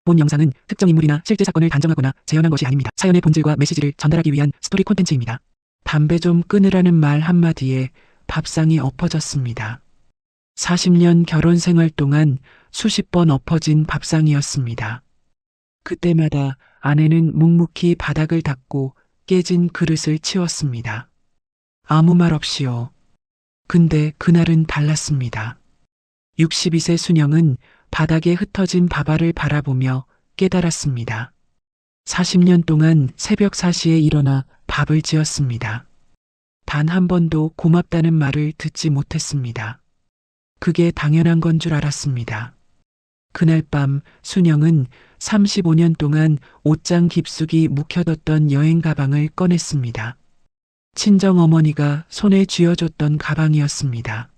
본 영상은 특정 인물이나 실제 사건을 단정하거나 재현한 것이 아닙니다. 사연의 본질과 메시지를 전달하기 위한 스토리 콘텐츠입니다. 담배 좀 끊으라는 말 한마디에 밥상이 엎어졌습니다. 40년 결혼 생활 동안 수십 번 엎어진 밥상이었습니다. 그때마다 아내는 묵묵히 바닥을 닦고 깨진 그릇을 치웠습니다. 아무 말 없이요. 근데 그날은 달랐습니다. 62세 순영은 바닥에 흩어진 밥알을 바라보며 깨달았습니다. 40년 동안 새벽 4시에 일어나 밥을 지었습니다. 단 한 번도 고맙다는 말을 듣지 못했습니다. 그게 당연한 건 줄 알았습니다. 그날 밤 순영은 35년 동안 옷장 깊숙이 묵혀뒀던 여행 가방을 꺼냈습니다. 친정어머니가 손에 쥐어줬던 가방이었습니다.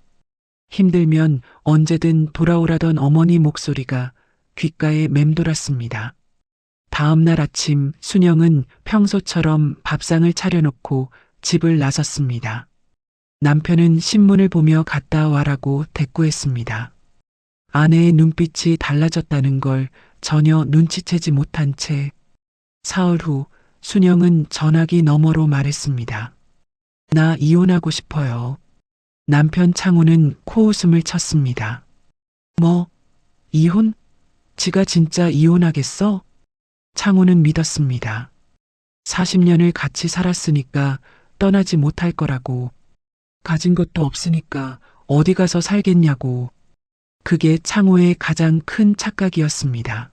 힘들면 언제든 돌아오라던 어머니 목소리가 귓가에 맴돌았습니다. 다음 날 아침 순영은 평소처럼 밥상을 차려놓고 집을 나섰습니다. 남편은 신문을 보며 갔다 와라고 대꾸했습니다. 아내의 눈빛이 달라졌다는 걸 전혀 눈치채지 못한 채 사흘 후 순영은 전화기 너머로 말했습니다. 나 이혼하고 싶어요. 남편 창호는 코웃음을 쳤습니다. 뭐? 이혼? 지가 진짜 이혼하겠어? 창호는 믿었습니다. 40년을 같이 살았으니까 떠나지 못할 거라고. 가진 것도 없으니까 어디 가서 살겠냐고. 그게 창호의 가장 큰 착각이었습니다.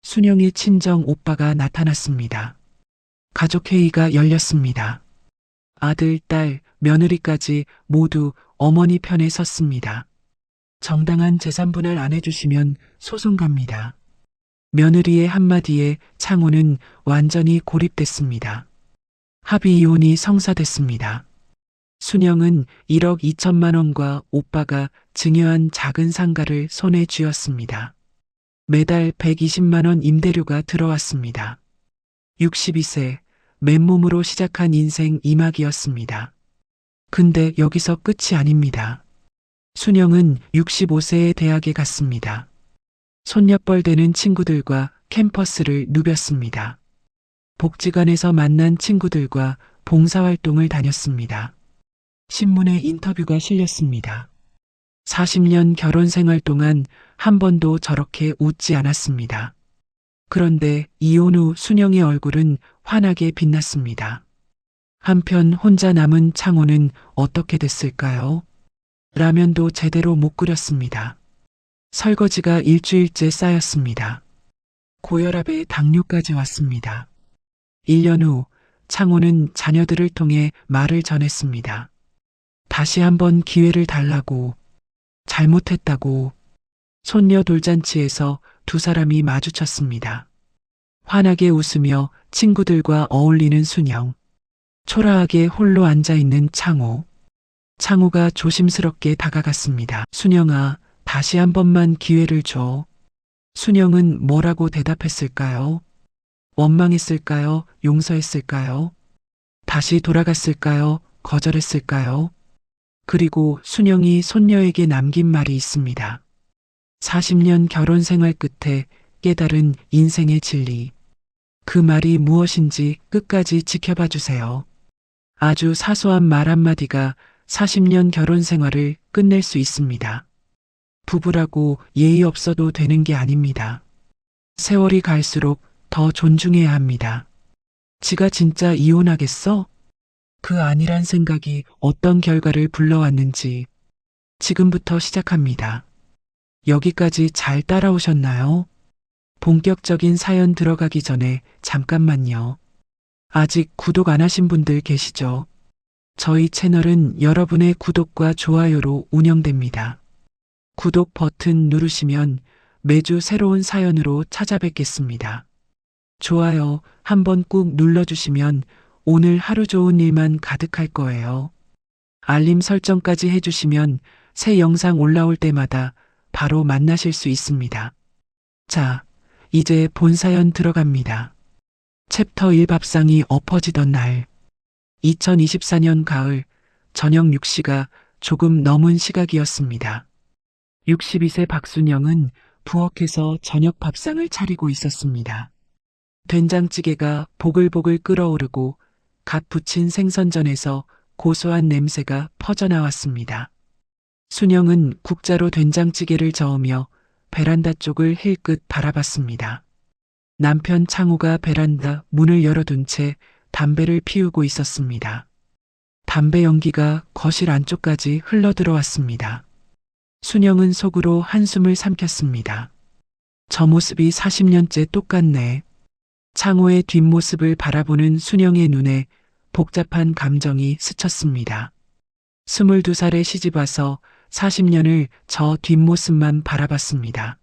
순영의 친정 오빠가 나타났습니다. 가족회의가 열렸습니다. 아들, 딸, 며느리까지 모두 어머니 편에 섰습니다. 정당한 재산 분할 안 해주시면 소송 갑니다. 며느리의 한마디에 창호는 완전히 고립됐습니다. 합의 이혼이 성사됐습니다. 순영은 1억 2천만 원과 오빠가 증여한 작은 상가를 손에 쥐었습니다. 매달 120만 원 임대료가 들어왔습니다. 62세 맨몸으로 시작한 인생 2막이었습니다. 근데 여기서 끝이 아닙니다. 순영은 65세에 대학에 갔습니다. 손녀뻘 되는 친구들과 캠퍼스를 누볐습니다. 복지관에서 만난 친구들과 봉사활동을 다녔습니다. 신문에 인터뷰가 실렸습니다. 40년 결혼 생활 동안 한 번도 저렇게 웃지 않았습니다. 그런데 이혼 후 순영의 얼굴은 환하게 빛났습니다. 한편 혼자 남은 창호는 어떻게 됐을까요? 라면도 제대로 못 끓였습니다. 설거지가 일주일째 쌓였습니다. 고혈압에 당뇨까지 왔습니다. 1년 후 창호는 자녀들을 통해 말을 전했습니다. 다시 한번 기회를 달라고, 잘못했다고. 손녀 돌잔치에서 두 사람이 마주쳤습니다. 환하게 웃으며 친구들과 어울리는 순영, 초라하게 홀로 앉아있는 창호. 창호가 조심스럽게 다가갔습니다. 순영아, 다시 한 번만 기회를 줘. 순영은 뭐라고 대답했을까요? 원망했을까요? 용서했을까요? 다시 돌아갔을까요? 거절했을까요? 그리고 순영이 손녀에게 남긴 말이 있습니다. 40년 결혼 생활 끝에 깨달은 인생의 진리. 그 말이 무엇인지 끝까지 지켜봐 주세요. 아주 사소한 말 한마디가 40년 결혼 생활을 끝낼 수 있습니다. 부부라고 예의 없어도 되는 게 아닙니다. 세월이 갈수록 더 존중해야 합니다. 지가 진짜 이혼하겠어? 그 아니란 생각이 어떤 결과를 불러왔는지 지금부터 시작합니다. 여기까지 잘 따라오셨나요? 본격적인 사연 들어가기 전에 잠깐만요. 아직 구독 안 하신 분들 계시죠? 저희 채널은 여러분의 구독과 좋아요로 운영됩니다. 구독 버튼 누르시면 매주 새로운 사연으로 찾아뵙겠습니다. 좋아요 한번 꾹 눌러주시면 오늘 하루 좋은 일만 가득할 거예요. 알림 설정까지 해주시면 새 영상 올라올 때마다 바로 만나실 수 있습니다. 자, 이제 본 사연 들어갑니다. 챕터 1 밥상이 엎어지던 날. 2024년 가을, 저녁 6시가 조금 넘은 시각이었습니다. 62세 박순영은 부엌에서 저녁 밥상을 차리고 있었습니다. 된장찌개가 보글보글 끓어오르고 갓 부친 생선전에서 고소한 냄새가 퍼져나왔습니다. 순영은 국자로 된장찌개를 저으며 베란다 쪽을 힐끗 바라봤습니다. 남편 창호가 베란다 문을 열어둔 채 담배를 피우고 있었습니다. 담배 연기가 거실 안쪽까지 흘러들어왔습니다. 순영은 속으로 한숨을 삼켰습니다. 저 모습이 40년째 똑같네. 창호의 뒷모습을 바라보는 순영의 눈에 복잡한 감정이 스쳤습니다. 22살에 시집와서 40년을 저 뒷모습만 바라봤습니다.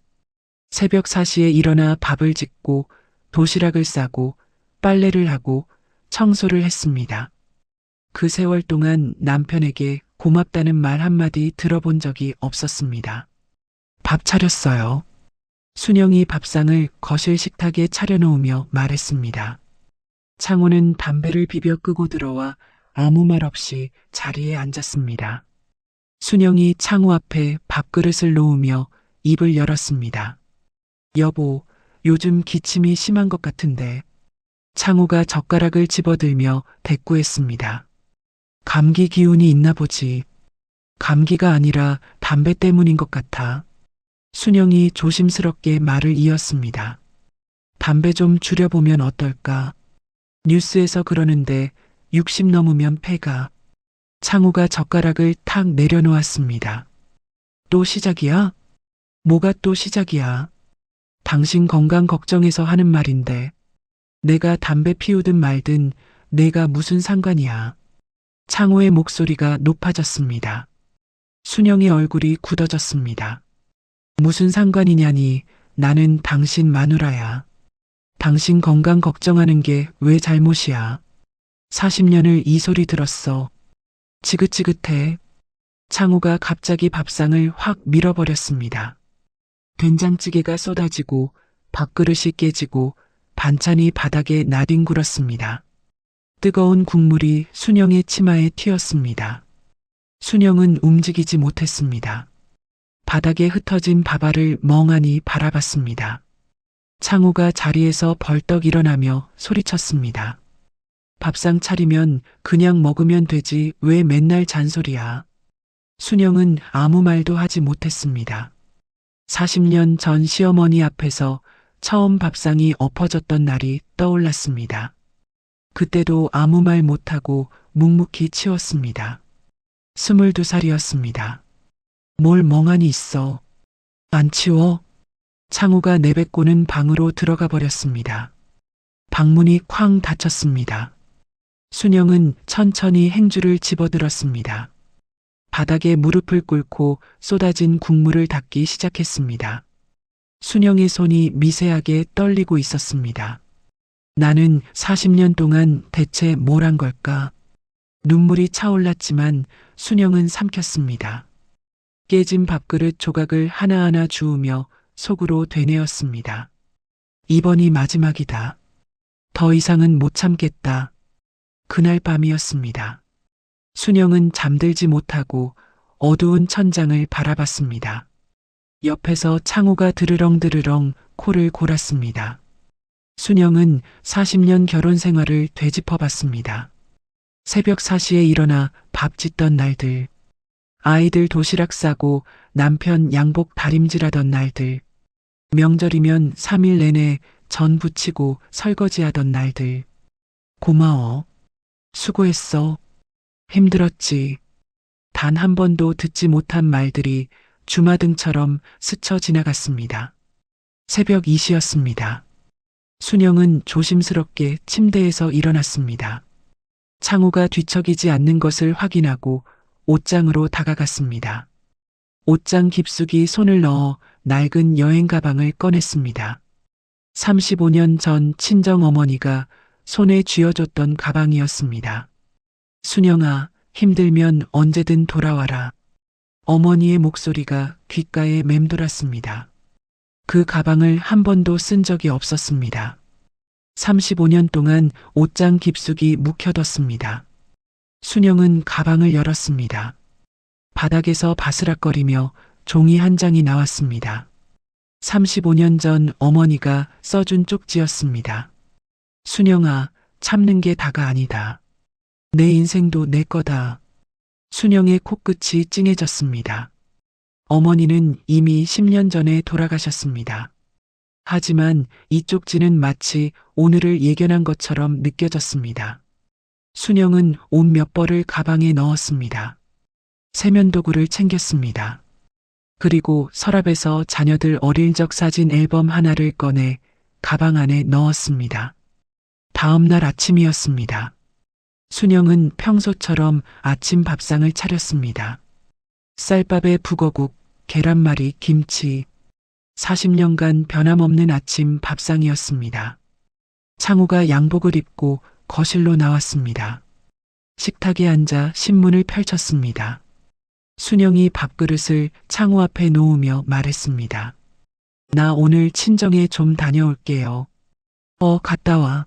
새벽 4시에 일어나 밥을 짓고 도시락을 싸고 빨래를 하고 청소를 했습니다. 그 세월 동안 남편에게 고맙다는 말 한마디 들어본 적이 없었습니다. 밥 차렸어요. 순영이 밥상을 거실 식탁에 차려놓으며 말했습니다. 창호는 담배를 비벼 끄고 들어와 아무 말 없이 자리에 앉았습니다. 순영이 창호 앞에 밥그릇을 놓으며 입을 열었습니다. 여보, 요즘 기침이 심한 것 같은데. 창호가 젓가락을 집어들며 대꾸했습니다. 감기 기운이 있나 보지. 감기가 아니라 담배 때문인 것 같아. 순영이 조심스럽게 말을 이었습니다. 담배 좀 줄여보면 어떨까? 뉴스에서 그러는데 60 넘으면 폐가. 창호가 젓가락을 탁 내려놓았습니다. 또 시작이야? 뭐가 또 시작이야? 당신 건강 걱정해서 하는 말인데. 내가 담배 피우든 말든 내가 무슨 상관이야. 창호의 목소리가 높아졌습니다. 순영의 얼굴이 굳어졌습니다. 무슨 상관이냐니. 나는 당신 마누라야. 당신 건강 걱정하는 게 왜 잘못이야. 40년을 이 소리 들었어. 지긋지긋해. 창호가 갑자기 밥상을 확 밀어버렸습니다. 된장찌개가 쏟아지고 밥그릇이 깨지고 반찬이 바닥에 나뒹굴었습니다. 뜨거운 국물이 순영의 치마에 튀었습니다. 순영은 움직이지 못했습니다. 바닥에 흩어진 밥알을 멍하니 바라봤습니다. 창호가 자리에서 벌떡 일어나며 소리쳤습니다. 밥상 차리면 그냥 먹으면 되지 왜 맨날 잔소리야. 순영은 아무 말도 하지 못했습니다. 40년 전 시어머니 앞에서 처음 밥상이 엎어졌던 날이 떠올랐습니다. 그때도 아무 말 못하고 묵묵히 치웠습니다. 22살이었습니다. 뭘 멍하니 있어. 안 치워? 창호가 내뱉고는 방으로 들어가 버렸습니다. 방문이 쾅 닫혔습니다. 순영은 천천히 행주를 집어들었습니다. 바닥에 무릎을 꿇고 쏟아진 국물을 닦기 시작했습니다. 순영의 손이 미세하게 떨리고 있었습니다. 나는 40년 동안 대체 뭘 한 걸까? 눈물이 차올랐지만 순영은 삼켰습니다. 깨진 밥그릇 조각을 하나하나 주우며 속으로 되뇌었습니다. 이번이 마지막이다. 더 이상은 못 참겠다. 그날 밤이었습니다. 순영은 잠들지 못하고 어두운 천장을 바라봤습니다. 옆에서 창호가 드르렁드르렁 코를 골았습니다. 순영은 40년 결혼 생활을 되짚어봤습니다. 새벽 4시에 일어나 밥 짓던 날들, 아이들 도시락 싸고 남편 양복 다림질하던 날들, 명절이면 3일 내내 전 부치고 설거지하던 날들. 고마워. 수고했어. 힘들었지. 단 한 번도 듣지 못한 말들이 주마등처럼 스쳐 지나갔습니다. 새벽 2시였습니다. 순영은 조심스럽게 침대에서 일어났습니다. 창호가 뒤척이지 않는 것을 확인하고 옷장으로 다가갔습니다. 옷장 깊숙이 손을 넣어 낡은 여행 가방을 꺼냈습니다. 35년 전 친정어머니가 손에 쥐어줬던 가방이었습니다. 순영아, 힘들면 언제든 돌아와라. 어머니의 목소리가 귓가에 맴돌았습니다. 그 가방을 한 번도 쓴 적이 없었습니다. 35년 동안 옷장 깊숙이 묵혀뒀습니다. 순영은 가방을 열었습니다. 바닥에서 바스락거리며 종이 한 장이 나왔습니다. 35년 전 어머니가 써준 쪽지였습니다. 순영아, 참는 게 다가 아니다. 내 인생도 내 거다. 순영의 코끝이 찡해졌습니다. 어머니는 이미 10년 전에 돌아가셨습니다. 하지만 이 쪽지는 마치 오늘을 예견한 것처럼 느껴졌습니다. 순영은 옷 몇 벌을 가방에 넣었습니다. 세면도구를 챙겼습니다. 그리고 서랍에서 자녀들 어릴 적 사진 앨범 하나를 꺼내 가방 안에 넣었습니다. 다음 날 아침이었습니다. 순영은 평소처럼 아침 밥상을 차렸습니다. 쌀밥에 북어국, 계란말이, 김치. 40년간 변함없는 아침 밥상이었습니다. 창우가 양복을 입고 거실로 나왔습니다. 식탁에 앉아 신문을 펼쳤습니다. 순영이 밥그릇을 창우 앞에 놓으며 말했습니다. 나 오늘 친정에 좀 다녀올게요. 갔다 와.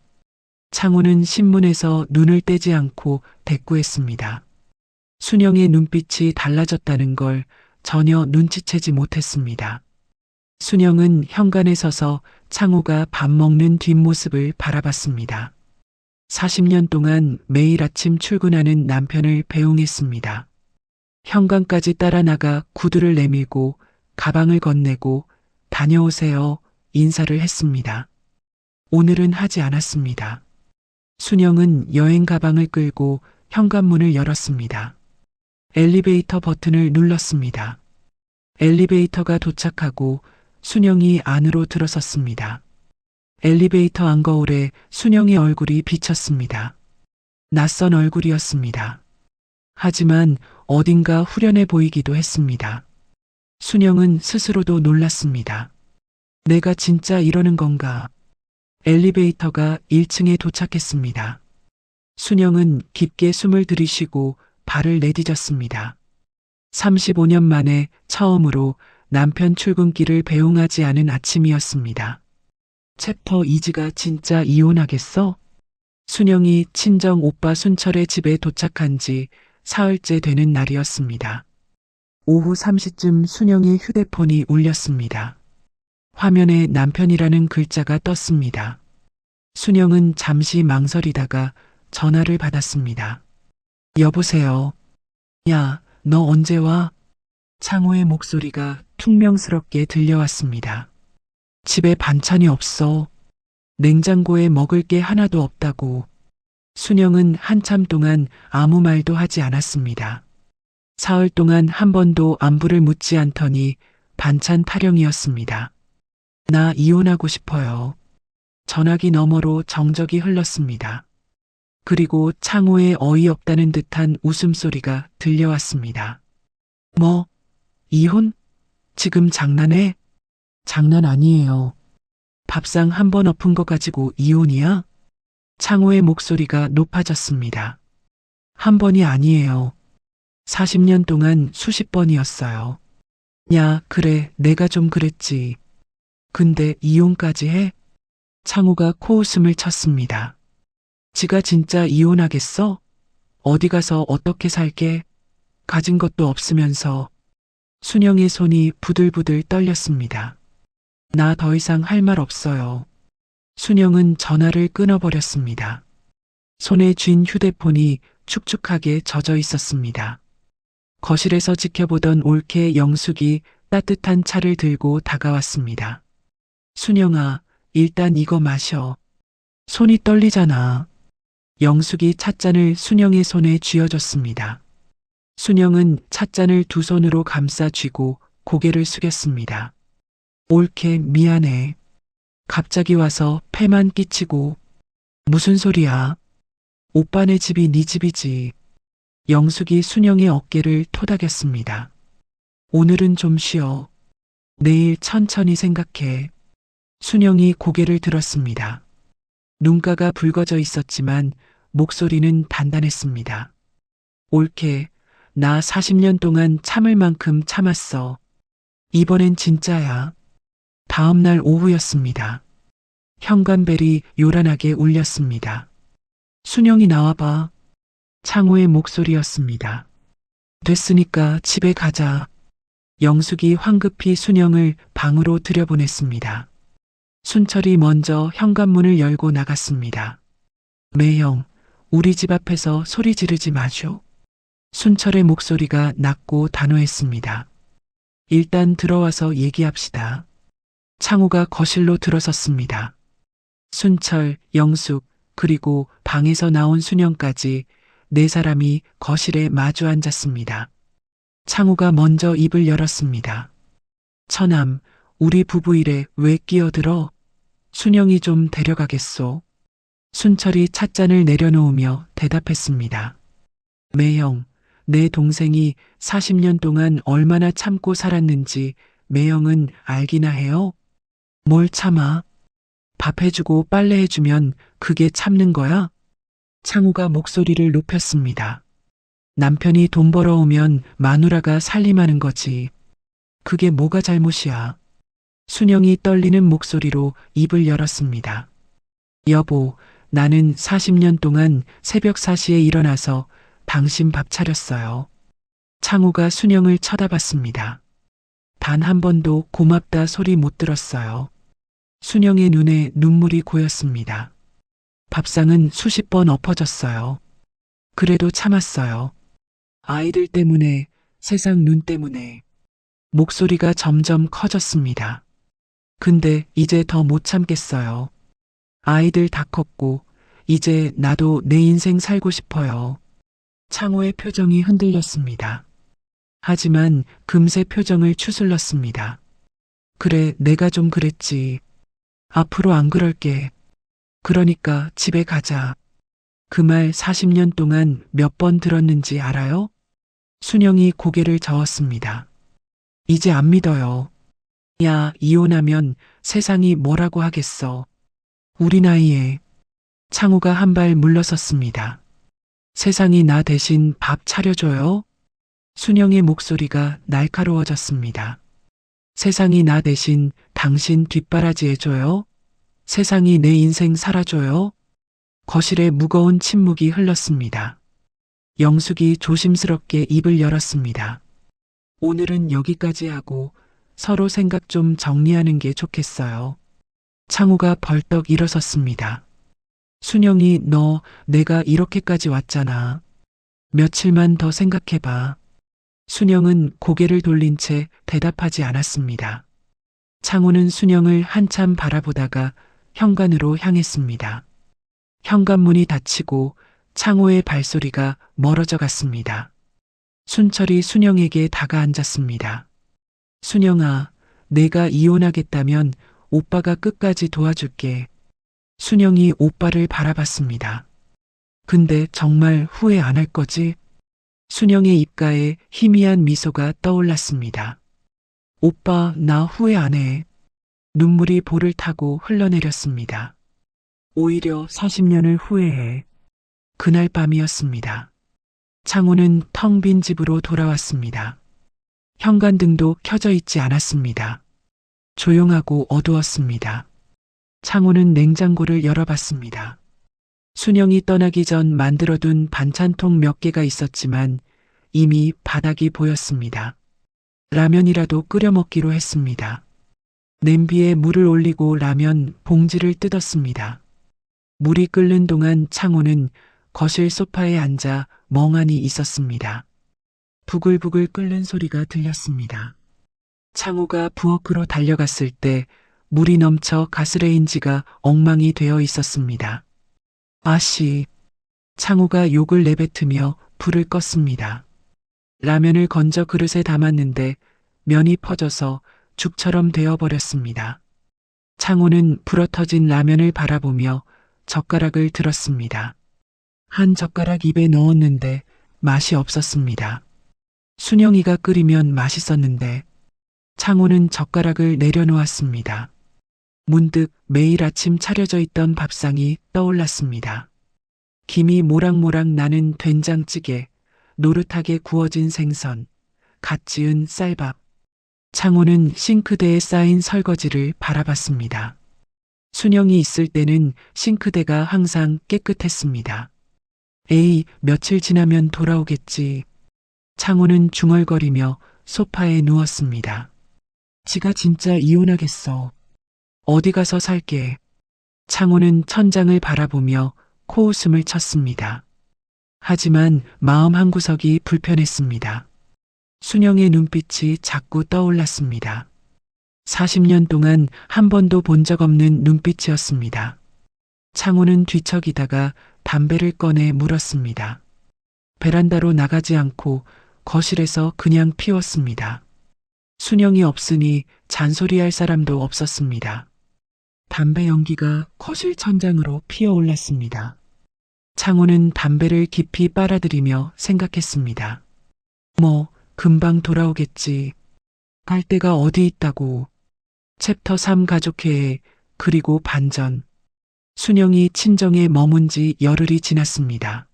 창우는 신문에서 눈을 떼지 않고 대꾸했습니다. 순영의 눈빛이 달라졌다는 걸 전혀 눈치채지 못했습니다. 순영은 현관에 서서 창우가 밥 먹는 뒷모습을 바라봤습니다. 40년 동안 매일 아침 출근하는 남편을 배웅했습니다. 현관까지 따라 나가 구두를 내밀고 가방을 건네고 다녀오세요 인사를 했습니다. 오늘은 하지 않았습니다. 순영은 여행 가방을 끌고 현관문을 열었습니다. 엘리베이터 버튼을 눌렀습니다. 엘리베이터가 도착하고 순영이 안으로 들어섰습니다. 엘리베이터 안거울에 순영의 얼굴이 비쳤습니다. 낯선 얼굴이었습니다. 하지만 어딘가 후련해 보이기도 했습니다. 순영은 스스로도 놀랐습니다. 내가 진짜 이러는 건가? 엘리베이터가 1층에 도착했습니다. 순영은 깊게 숨을 들이쉬고 발을 내디뎠습니다. 35년 만에 처음으로 남편 출근길을 배웅하지 않은 아침이었습니다. 챕터 이지가 진짜 이혼하겠어? 순영이 친정 오빠 순철의 집에 도착한 지 사흘째 되는 날이었습니다. 오후 3시쯤 순영의 휴대폰이 울렸습니다. 화면에 남편이라는 글자가 떴습니다. 순영은 잠시 망설이다가 전화를 받았습니다. 여보세요. 야, 너 언제 와? 창호의 목소리가 퉁명스럽게 들려왔습니다. 집에 반찬이 없어. 냉장고에 먹을 게 하나도 없다고. 순영은 한참 동안 아무 말도 하지 않았습니다. 사흘 동안 한 번도 안부를 묻지 않더니 반찬 타령이었습니다. 나 이혼하고 싶어요. 전화기 너머로 정적이 흘렀습니다. 그리고 창호의 어이없다는 듯한 웃음소리가 들려왔습니다. 뭐? 이혼? 지금 장난해? 장난 아니에요. 밥상 한 번 엎은 거 가지고 이혼이야? 창호의 목소리가 높아졌습니다. 한 번이 아니에요. 40년 동안 수십 번이었어요. 야, 그래, 내가 좀 그랬지. 근데 이혼까지 해? 창호가 코웃음을 쳤습니다. 지가 진짜 이혼하겠어? 어디 가서 어떻게 살게? 가진 것도 없으면서. 순영의 손이 부들부들 떨렸습니다. 나 더 이상 할 말 없어요. 순영은 전화를 끊어버렸습니다. 손에 쥔 휴대폰이 축축하게 젖어 있었습니다. 거실에서 지켜보던 올케 영숙이 따뜻한 차를 들고 다가왔습니다. 순영아, 일단 이거 마셔. 손이 떨리잖아. 영숙이 찻잔을 순영의 손에 쥐어줬습니다. 순영은 찻잔을 두 손으로 감싸 쥐고 고개를 숙였습니다. 올케 미안해. 갑자기 와서 패만 끼치고. 무슨 소리야? 오빠네 집이 네 집이지. 영숙이 순영의 어깨를 토닥였습니다. 오늘은 좀 쉬어. 내일 천천히 생각해. 순영이 고개를 들었습니다. 눈가가 붉어져 있었지만 목소리는 단단했습니다. 올케, 나 40년 동안 참을 만큼 참았어. 이번엔 진짜야. 다음 날 오후였습니다. 현관벨이 요란하게 울렸습니다. 순영이 나와봐. 창호의 목소리였습니다. 됐으니까 집에 가자. 영숙이 황급히 순영을 방으로 들여보냈습니다. 순철이 먼저 현관문을 열고 나갔습니다. 매형, 우리 집 앞에서 소리 지르지 마쇼. 순철의 목소리가 낮고 단호했습니다. 일단 들어와서 얘기합시다. 창호가 거실로 들어섰습니다. 순철, 영숙, 그리고 방에서 나온 순영까지 네 사람이 거실에 마주 앉았습니다. 창호가 먼저 입을 열었습니다. 처남, 우리 부부 일에 왜 끼어들어? 순영이 좀 데려가겠소. 순철이 찻잔을 내려놓으며 대답했습니다. 매형, 내 동생이 40년 동안 얼마나 참고 살았는지 매형은 알기나 해요? 뭘 참아? 밥 해주고 빨래 해주면 그게 참는 거야? 창호가 목소리를 높였습니다. 남편이 돈 벌어오면 마누라가 살림하는 거지. 그게 뭐가 잘못이야? 순영이 떨리는 목소리로 입을 열었습니다. 여보, 나는 40년 동안 새벽 4시에 일어나서 당신 밥 차렸어요. 창호가 순영을 쳐다봤습니다. 단 한 번도 고맙다 소리 못 들었어요. 순영의 눈에 눈물이 고였습니다. 밥상은 수십 번 엎어졌어요. 그래도 참았어요. 아이들 때문에, 세상 눈 때문에. 목소리가 점점 커졌습니다. 근데 이제 더 못 참겠어요. 아이들 다 컸고, 이제 나도 내 인생 살고 싶어요. 창호의 표정이 흔들렸습니다. 하지만 금세 표정을 추슬렀습니다. 그래, 내가 좀 그랬지. 앞으로 안 그럴게. 그러니까 집에 가자. 그 말 40년 동안 몇 번 들었는지 알아요? 순영이 고개를 저었습니다. 이제 안 믿어요. 야, 이혼하면 세상이 뭐라고 하겠어. 우리 나이에. 창호가 한 발 물러섰습니다. 세상이 나 대신 밥 차려줘요? 순영의 목소리가 날카로워졌습니다. 세상이 나 대신 당신 뒷바라지 해줘요? 세상이 내 인생 살아줘요? 거실에 무거운 침묵이 흘렀습니다. 영숙이 조심스럽게 입을 열었습니다. 오늘은 여기까지 하고 서로 생각 좀 정리하는 게 좋겠어요. 창호가 벌떡 일어섰습니다. 순영이 너, 내가 이렇게까지 왔잖아. 며칠만 더 생각해봐. 순영은 고개를 돌린 채 대답하지 않았습니다. 창호는 순영을 한참 바라보다가 현관으로 향했습니다. 현관문이 닫히고 창호의 발소리가 멀어져 갔습니다. 순철이 순영에게 다가앉았습니다. 순영아, 내가 이혼하겠다면 오빠가 끝까지 도와줄게. 순영이 오빠를 바라봤습니다. 근데 정말 후회 안 할 거지? 순영의 입가에 희미한 미소가 떠올랐습니다. 오빠, 나 후회 안 해. 눈물이 볼을 타고 흘러내렸습니다. 오히려 40년을 후회해. 그날 밤이었습니다. 창호는 텅 빈 집으로 돌아왔습니다. 현관등도 켜져 있지 않았습니다. 조용하고 어두웠습니다. 창호는 냉장고를 열어봤습니다. 순영이 떠나기 전 만들어둔 반찬통 몇 개가 있었지만 이미 바닥이 보였습니다. 라면이라도 끓여 먹기로 했습니다. 냄비에 물을 올리고 라면 봉지를 뜯었습니다. 물이 끓는 동안 창호는 거실 소파에 앉아 멍하니 있었습니다. 부글부글 끓는 소리가 들렸습니다. 창호가 부엌으로 달려갔을 때 물이 넘쳐 가스레인지가 엉망이 되어 있었습니다. 아씨! 창호가 욕을 내뱉으며 불을 껐습니다. 라면을 건져 그릇에 담았는데 면이 퍼져서 죽처럼 되어버렸습니다. 창호는 불어터진 라면을 바라보며 젓가락을 들었습니다. 한 젓가락 입에 넣었는데 맛이 없었습니다. 순영이가 끓이면 맛있었는데 창호는 젓가락을 내려놓았습니다. 문득 매일 아침 차려져 있던 밥상이 떠올랐습니다. 김이 모락모락 나는 된장찌개, 노릇하게 구워진 생선, 갓 지은 쌀밥. 창호는 싱크대에 쌓인 설거지를 바라봤습니다. 순영이 있을 때는 싱크대가 항상 깨끗했습니다. 에이, 며칠 지나면 돌아오겠지. 창호는 중얼거리며 소파에 누웠습니다. 지가 진짜 이혼하겠어. 어디 가서 살게. 창호는 천장을 바라보며 코웃음을 쳤습니다. 하지만 마음 한구석이 불편했습니다. 순영의 눈빛이 자꾸 떠올랐습니다. 40년 동안 한 번도 본 적 없는 눈빛이었습니다. 창호는 뒤척이다가 담배를 꺼내 물었습니다. 베란다로 나가지 않고 거실에서 그냥 피웠습니다. 순영이 없으니 잔소리할 사람도 없었습니다. 담배 연기가 거실 천장으로 피어올랐습니다. 창호는 담배를 깊이 빨아들이며 생각했습니다. 뭐, 금방 돌아오겠지. 갈 데가 어디 있다고. 챕터 3 가족회의 그리고 반전. 순영이 친정에 머문 지 열흘이 지났습니다.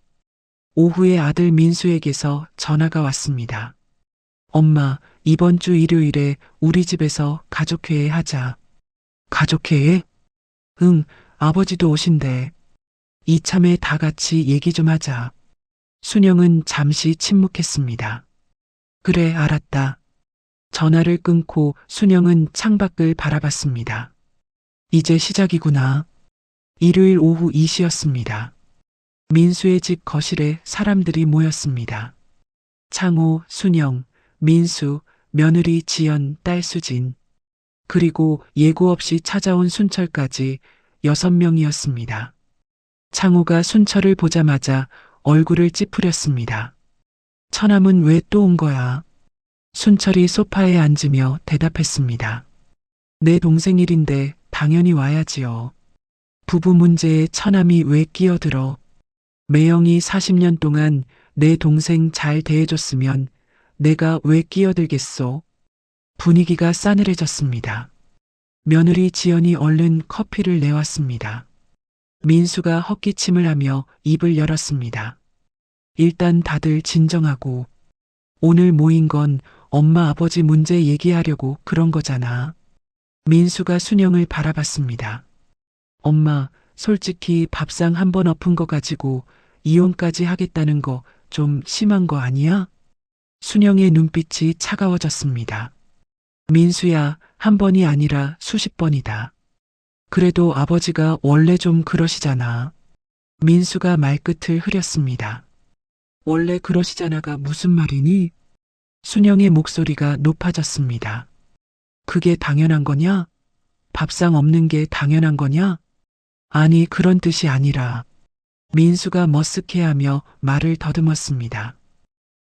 오후에 아들 민수에게서 전화가 왔습니다. 엄마, 이번 주 일요일에 우리 집에서 가족회의 하자. 가족회의? 응, 아버지도 오신대. 이참에 다 같이 얘기 좀 하자. 순영은 잠시 침묵했습니다. 그래, 알았다. 전화를 끊고 순영은 창밖을 바라봤습니다. 이제 시작이구나. 일요일 오후 2시였습니다. 민수의 집 거실에 사람들이 모였습니다. 창호, 순영, 민수, 며느리 지연, 딸 수진, 그리고 예고 없이 찾아온 순철까지 6명이었습니다. 창호가 순철을 보자마자 얼굴을 찌푸렸습니다. 처남은 왜 또 온 거야? 순철이 소파에 앉으며 대답했습니다. 내 동생 일인데 당연히 와야지요. 부부 문제에 처남이 왜 끼어들어? 매형이 40년 동안 내 동생 잘 대해줬으면 내가 왜 끼어들겠소? 분위기가 싸늘해졌습니다. 며느리 지연이 얼른 커피를 내왔습니다. 민수가 헛기침을 하며 입을 열었습니다. 일단 다들 진정하고. 오늘 모인 건 엄마 아버지 문제 얘기하려고 그런 거잖아. 민수가 순영을 바라봤습니다. 엄마, 솔직히 밥상 한 번 엎은 거 가지고 이혼까지 하겠다는 거 좀 심한 거 아니야? 순영의 눈빛이 차가워졌습니다. 민수야, 한 번이 아니라 수십 번이다. 그래도 아버지가 원래 좀 그러시잖아. 민수가 말끝을 흐렸습니다. 원래 그러시잖아가 무슨 말이니? 순영의 목소리가 높아졌습니다. 그게 당연한 거냐? 밥상 없는 게 당연한 거냐? 아니, 그런 뜻이 아니라. 민수가 머쓱해하며 말을 더듬었습니다.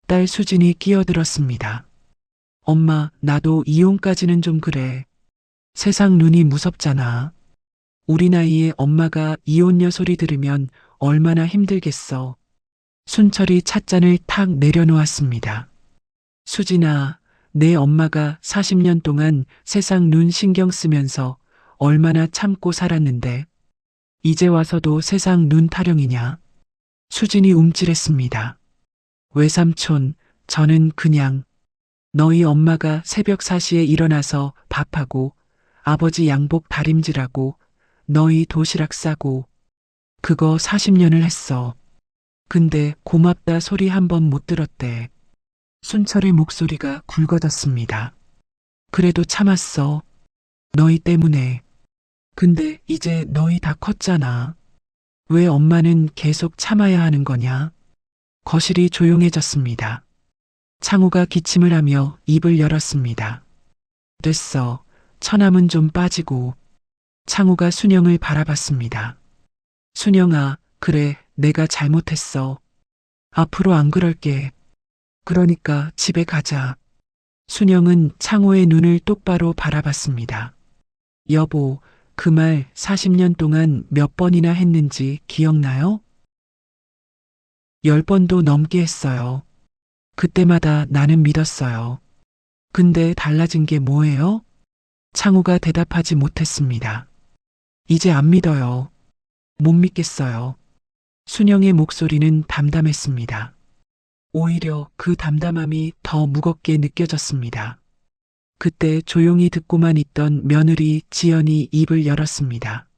딸 수진이 끼어들었습니다. 엄마, 나도 이혼까지는 좀 그래. 세상 눈이 무섭잖아. 우리 나이에 엄마가 이혼녀 소리 들으면 얼마나 힘들겠어. 순철이 찻잔을 탁 내려놓았습니다. 수진아, 내 엄마가 40년 동안 세상 눈 신경 쓰면서 얼마나 참고 살았는데 이제 와서도 세상 눈 타령이냐? 수진이 움찔했습니다. 외삼촌, 저는 그냥 너희 엄마가 새벽 4시에 일어나서 밥하고 아버지 양복 다림질하고 너희 도시락 싸고 그거 40년을 했어. 근데 고맙다 소리 한 번 못 들었대. 순철의 목소리가 굵어졌습니다. 그래도 참았어. 너희 때문에. 근데 이제 너희 다 컸잖아. 왜 엄마는 계속 참아야 하는 거냐? 거실이 조용해졌습니다. 창호가 기침을 하며 입을 열었습니다. 됐어. 처남은 좀 빠지고. 창호가 순영을 바라봤습니다. 순영아, 그래, 내가 잘못했어. 앞으로 안 그럴게. 그러니까 집에 가자. 순영은 창호의 눈을 똑바로 바라봤습니다. 여보, 그 말 40년 동안 몇 번이나 했는지 기억나요? 10번도 넘게 했어요. 그때마다 나는 믿었어요. 근데 달라진 게 뭐예요? 창호가 대답하지 못했습니다. 이제 안 믿어요. 못 믿겠어요. 순영의 목소리는 담담했습니다. 오히려 그 담담함이 더 무겁게 느껴졌습니다. 그때 조용히 듣고만 있던 며느리 지연이 입을 열었습니다.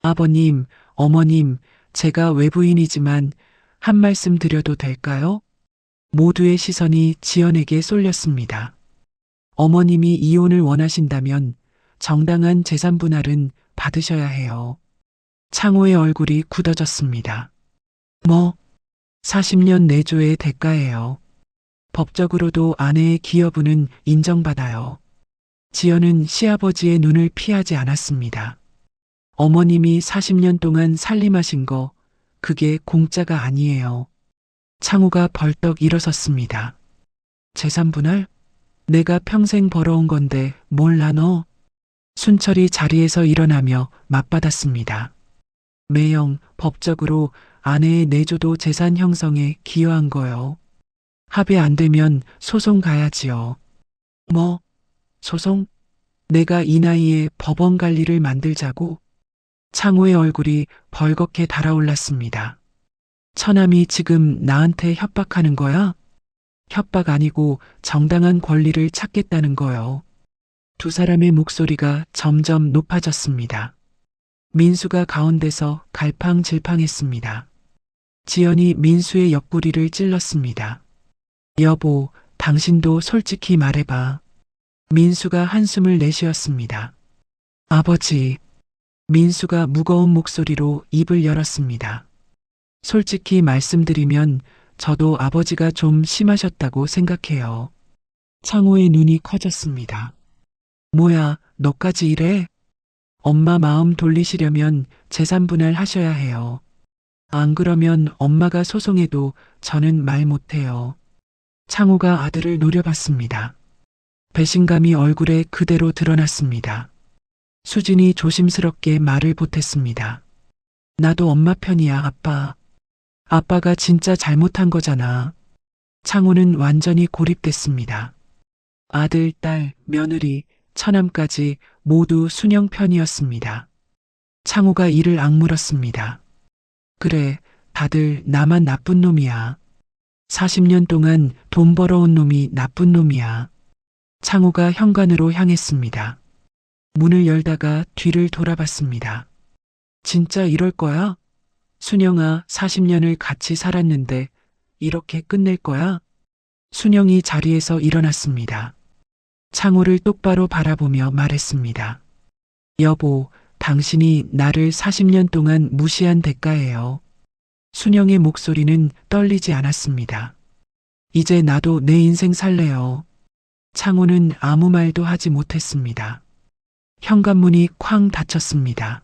아버님, 어머님, 제가 외부인이지만 한 말씀 드려도 될까요? 모두의 시선이 지연에게 쏠렸습니다. 어머님이 이혼을 원하신다면 정당한 재산 분할은 받으셔야 해요. 창호의 얼굴이 굳어졌습니다. 뭐, 40년 내조의 대가예요. 법적으로도 아내의 기여분은 인정받아요. 지연은 시아버지의 눈을 피하지 않았습니다. 어머님이 40년 동안 살림하신 거, 그게 공짜가 아니에요. 창호가 벌떡 일어섰습니다. 재산 분할? 내가 평생 벌어온 건데 몰라 너? 순철이 자리에서 일어나며 맞받았습니다. 매형, 법적으로 아내의 내조도 재산 형성에 기여한 거요. 합의 안 되면 소송 가야지요. 뭐, 소송? 내가 이 나이에 법원 갈 일을 만들자고? 창호의 얼굴이 벌겋게 달아올랐습니다. 처남이 지금 나한테 협박하는 거야? 협박 아니고 정당한 권리를 찾겠다는 거요. 두 사람의 목소리가 점점 높아졌습니다. 민수가 가운데서 갈팡질팡했습니다. 지연이 민수의 옆구리를 찔렀습니다. 여보, 당신도 솔직히 말해봐. 민수가 한숨을 내쉬었습니다. 아버지. 민수가 무거운 목소리로 입을 열었습니다. 솔직히 말씀드리면 저도 아버지가 좀 심하셨다고 생각해요. 창호의 눈이 커졌습니다. 뭐야, 너까지 이래? 엄마 마음 돌리시려면 재산 분할 하셔야 해요. 안 그러면 엄마가 소송해도 저는 말 못해요. 창호가 아들을 노려봤습니다. 배신감이 얼굴에 그대로 드러났습니다. 수진이 조심스럽게 말을 보탰습니다. 나도 엄마 편이야, 아빠. 아빠가 진짜 잘못한 거잖아. 창호는 완전히 고립됐습니다. 아들, 딸, 며느리, 처남까지 모두 순영 편이었습니다. 창호가 이를 악물었습니다. 그래, 다들 나만 나쁜 놈이야. 40년 동안 돈 벌어온 놈이 나쁜 놈이야. 창호가 현관으로 향했습니다. 문을 열다가 뒤를 돌아봤습니다. 진짜 이럴 거야? 순영아, 40년을 같이 살았는데 이렇게 끝낼 거야? 순영이 자리에서 일어났습니다. 창호를 똑바로 바라보며 말했습니다. 여보, 당신이 나를 40년 동안 무시한 대가예요. 순영의 목소리는 떨리지 않았습니다. 이제 나도 내 인생 살래요. 창호는 아무 말도 하지 못했습니다. 현관문이 쾅 닫혔습니다.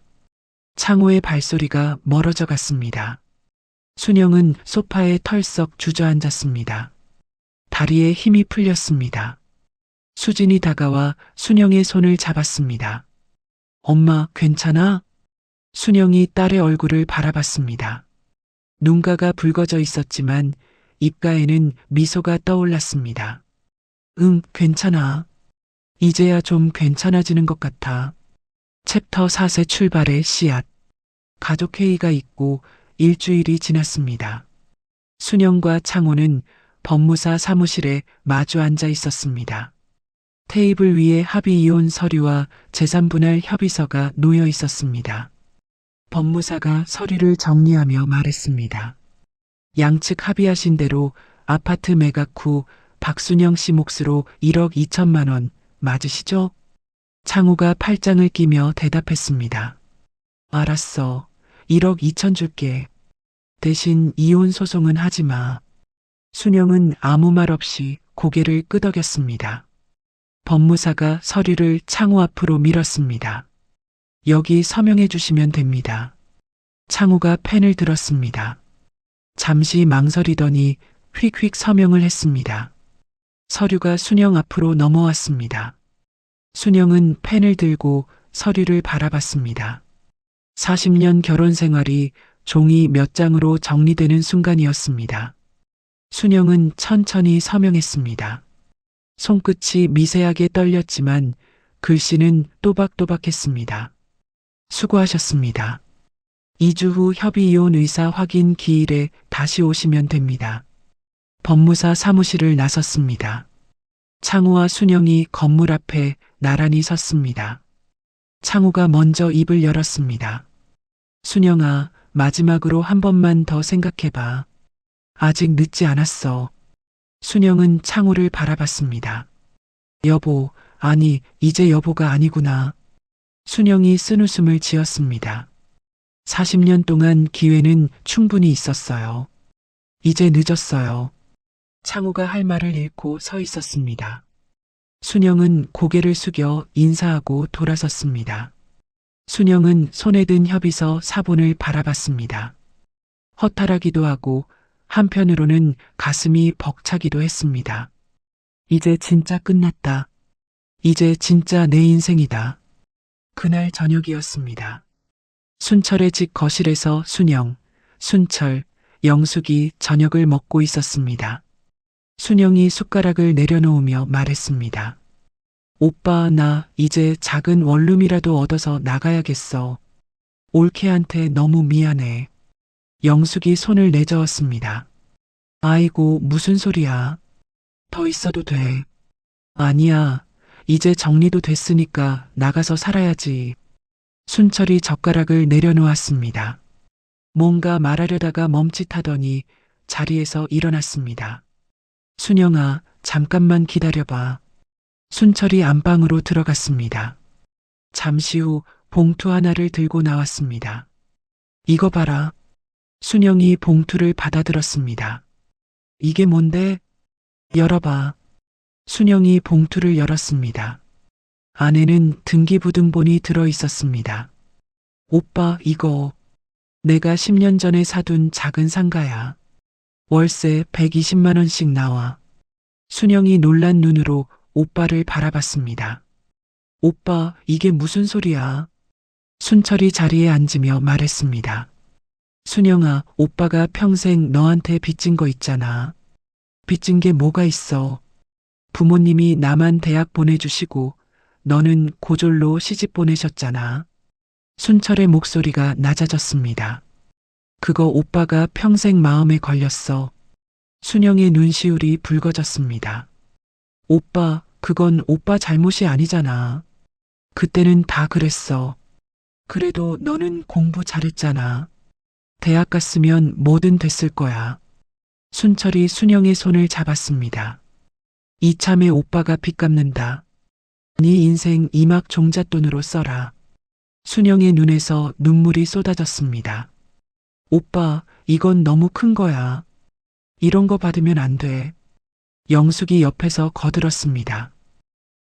창호의 발소리가 멀어져 갔습니다. 순영은 소파에 털썩 주저앉았습니다. 다리에 힘이 풀렸습니다. 수진이 다가와 순영의 손을 잡았습니다. 엄마, 괜찮아? 순영이 딸의 얼굴을 바라봤습니다. 눈가가 붉어져 있었지만 입가에는 미소가 떠올랐습니다. 응, 괜찮아. 이제야 좀 괜찮아지는 것 같아. 챕터 4세 출발의 씨앗. 가족회의가 있고 일주일이 지났습니다. 순영과 창호는 법무사 사무실에 마주 앉아 있었습니다. 테이블 위에 합의 이혼 서류와 재산분할 협의서가 놓여 있었습니다. 법무사가 서류를 정리하며 말했습니다. 양측 합의하신 대로 아파트 매각 후 박순영 씨 몫으로 1억 2천만 원 맞으시죠? 창호가 팔짱을 끼며 대답했습니다. 알았어. 1억 2천 줄게. 대신 이혼 소송은 하지 마. 순영은 아무 말 없이 고개를 끄덕였습니다. 법무사가 서류를 창호 앞으로 밀었습니다. 여기 서명해 주시면 됩니다. 창호가 펜을 들었습니다. 잠시 망설이더니 휙휙 서명을 했습니다. 서류가 순영 앞으로 넘어왔습니다. 순영은 펜을 들고 서류를 바라봤습니다. 40년 결혼 생활이 종이 몇 장으로 정리되는 순간이었습니다. 순영은 천천히 서명했습니다. 손끝이 미세하게 떨렸지만 글씨는 또박또박했습니다. 수고하셨습니다. 2주 후 협의 이혼 의사 확인 기일에 다시 오시면 됩니다. 법무사 사무실을 나섰습니다. 창호와 순영이 건물 앞에 나란히 섰습니다. 창호가 먼저 입을 열었습니다. 순영아, 마지막으로 한 번만 더 생각해봐. 아직 늦지 않았어. 순영은 창호를 바라봤습니다. 여보, 아니, 이제 여보가 아니구나. 순영이 쓴웃음을 지었습니다. 40년 동안 기회는 충분히 있었어요. 이제 늦었어요. 창호가 할 말을 잃고 서 있었습니다. 순영은 고개를 숙여 인사하고 돌아섰습니다. 순영은 손에 든 협의서 사본을 바라봤습니다. 허탈하기도 하고 한편으로는 가슴이 벅차기도 했습니다. 이제 진짜 끝났다. 이제 진짜 내 인생이다. 그날 저녁이었습니다. 순철의 집 거실에서 순영, 순철, 영숙이 저녁을 먹고 있었습니다. 순영이 숟가락을 내려놓으며 말했습니다. 오빠, 나 이제 작은 원룸이라도 얻어서 나가야겠어. 올케한테 너무 미안해. 영숙이 손을 내저었습니다. 아이고, 무슨 소리야. 더 있어도 돼. 아니야. 이제 정리도 됐으니까 나가서 살아야지. 순철이 젓가락을 내려놓았습니다. 뭔가 말하려다가 멈칫하더니 자리에서 일어났습니다. 순영아, 잠깐만 기다려봐. 순철이 안방으로 들어갔습니다. 잠시 후 봉투 하나를 들고 나왔습니다. 이거 봐라. 순영이 봉투를 받아들었습니다. 이게 뭔데? 열어봐. 순영이 봉투를 열었습니다. 안에는 등기부등본이 들어 있었습니다. 오빠, 이거 내가 10년 전에 사둔 작은 상가야. 월세 120만 원씩 나와. 순영이 놀란 눈으로 오빠를 바라봤습니다. 오빠, 이게 무슨 소리야? 순철이 자리에 앉으며 말했습니다. 순영아, 오빠가 평생 너한테 빚진 거 있잖아. 빚진 게 뭐가 있어? 부모님이 나만 대학 보내주시고 너는 고졸로 시집 보내셨잖아. 순철의 목소리가 낮아졌습니다. 그거 오빠가 평생 마음에 걸렸어. 순영의 눈시울이 붉어졌습니다. 오빠, 그건 오빠 잘못이 아니잖아. 그때는 다 그랬어. 그래도 너는 공부 잘했잖아. 대학 갔으면 뭐든 됐을 거야. 순철이 순영의 손을 잡았습니다. 이참에 오빠가 빚 갚는다. 네 인생 이막 종잣돈으로 써라. 순영의 눈에서 눈물이 쏟아졌습니다. 오빠, 이건 너무 큰 거야. 이런 거 받으면 안 돼. 영숙이 옆에서 거들었습니다.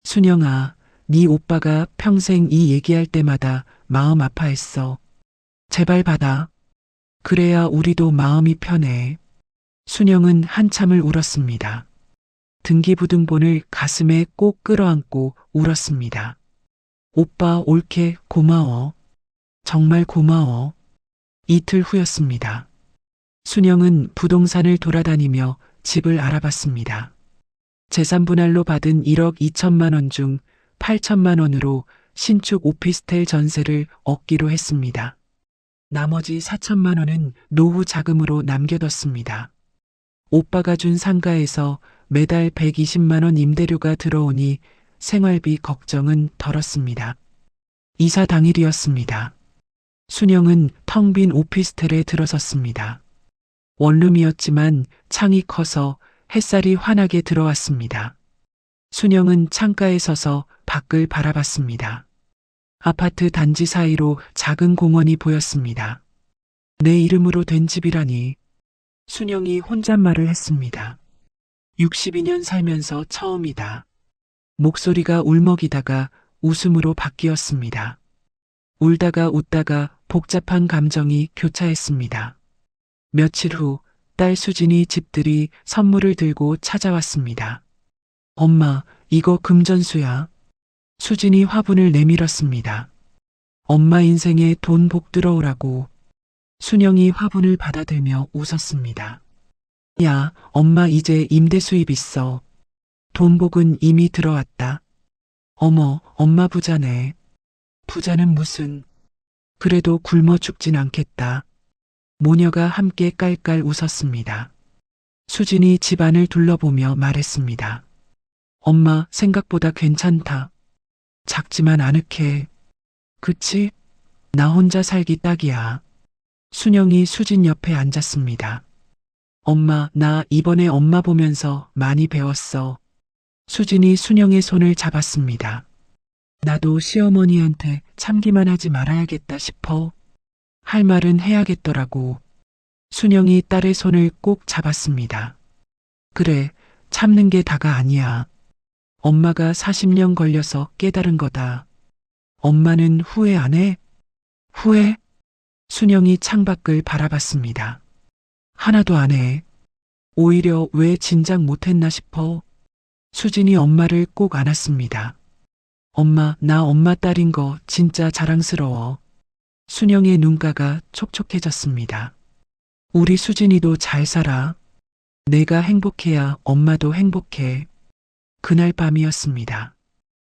순영아, 네 오빠가 평생 이 얘기할 때마다 마음 아파했어. 제발 받아. 그래야 우리도 마음이 편해. 순영은 한참을 울었습니다. 등기부등본을 가슴에 꼭 끌어안고 울었습니다. 오빠, 올케 고마워. 정말 고마워. 이틀 후였습니다. 순영은 부동산을 돌아다니며 집을 알아봤습니다. 재산분할로 받은 1억 2천만 원 중 8천만 원으로 신축 오피스텔 전세를 얻기로 했습니다. 나머지 4천만 원은 노후 자금으로 남겨뒀습니다. 오빠가 준 상가에서 매달 120만 원 임대료가 들어오니 생활비 걱정은 덜었습니다. 이사 당일이었습니다. 순영은 텅 빈 오피스텔에 들어섰습니다. 원룸이었지만 창이 커서 햇살이 환하게 들어왔습니다. 순영은 창가에 서서 밖을 바라봤습니다. 아파트 단지 사이로 작은 공원이 보였습니다. 내 이름으로 된 집이라니. 순영이 혼잣말을 했습니다. 62년 살면서 처음이다. 목소리가 울먹이다가 웃음으로 바뀌었습니다. 울다가 웃다가 복잡한 감정이 교차했습니다. 며칠 후 딸 수진이 집들이 선물을 들고 찾아왔습니다. 엄마, 이거 금전수야. 수진이 화분을 내밀었습니다. 엄마 인생에 돈 복 들어오라고. 순영이 화분을 받아들며 웃었습니다. 야, 엄마 이제 임대 수입 있어. 돈 복은 이미 들어왔다. 어머, 엄마 부자네. 부자는 무슨. 그래도 굶어 죽진 않겠다. 모녀가 함께 깔깔 웃었습니다. 수진이 집안을 둘러보며 말했습니다. 엄마, 생각보다 괜찮다. 작지만 아늑해. 그치? 나 혼자 살기 딱이야. 순영이 수진 옆에 앉았습니다. 엄마, 나 이번에 엄마 보면서 많이 배웠어. 수진이 순영의 손을 잡았습니다. 나도 시어머니한테 참기만 하지 말아야겠다 싶어. 할 말은 해야겠더라고. 순영이 딸의 손을 꼭 잡았습니다. 그래, 참는 게 다가 아니야. 엄마가 40년 걸려서 깨달은 거다. 엄마는 후회 안 해? 후회? 순영이 창밖을 바라봤습니다. 하나도 안 해. 오히려 왜 진작 못했나 싶어. 수진이 엄마를 꼭 안았습니다. 엄마, 나 엄마 딸인 거 진짜 자랑스러워. 순영의 눈가가 촉촉해졌습니다. 우리 수진이도 잘 살아. 내가 행복해야 엄마도 행복해. 그날 밤이었습니다.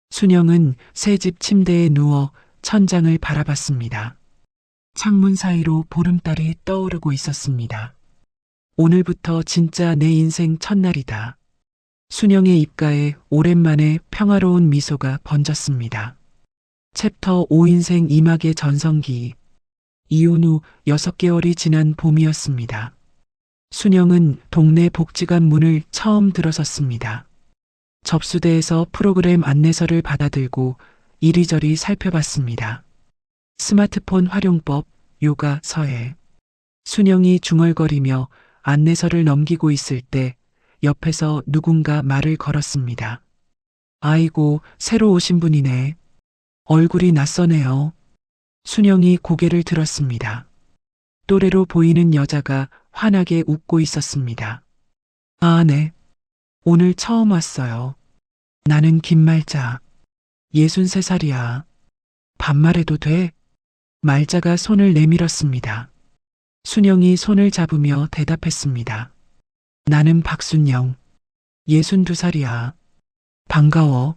순영은 새집 침대에 누워 천장을 바라봤습니다. 창문 사이로 보름달이 떠오르고 있었습니다. 오늘부터 진짜 내 인생 첫날이다. 순영의 입가에 오랜만에 평화로운 미소가 번졌습니다. 챕터 5인생 이막의 전성기. 이혼 후 6개월이 지난 봄이었습니다. 순영은 동네 복지관 문을 처음 들어섰습니다. 접수대에서 프로그램 안내서를 받아들고 이리저리 살펴봤습니다. 스마트폰 활용법, 요가, 서예. 순영이 중얼거리며 안내서를 넘기고 있을 때 옆에서 누군가 말을 걸었습니다. 아이고, 새로 오신 분이네. 얼굴이 낯서네요. 순영이 고개를 들었습니다. 또래로 보이는 여자가 환하게 웃고 있었습니다. 아, 네. 오늘 처음 왔어요. 나는 김말자. 63살이야. 반말해도 돼? 말자가 손을 내밀었습니다. 순영이 손을 잡으며 대답했습니다. 나는 박순영. 62살이야. 반가워.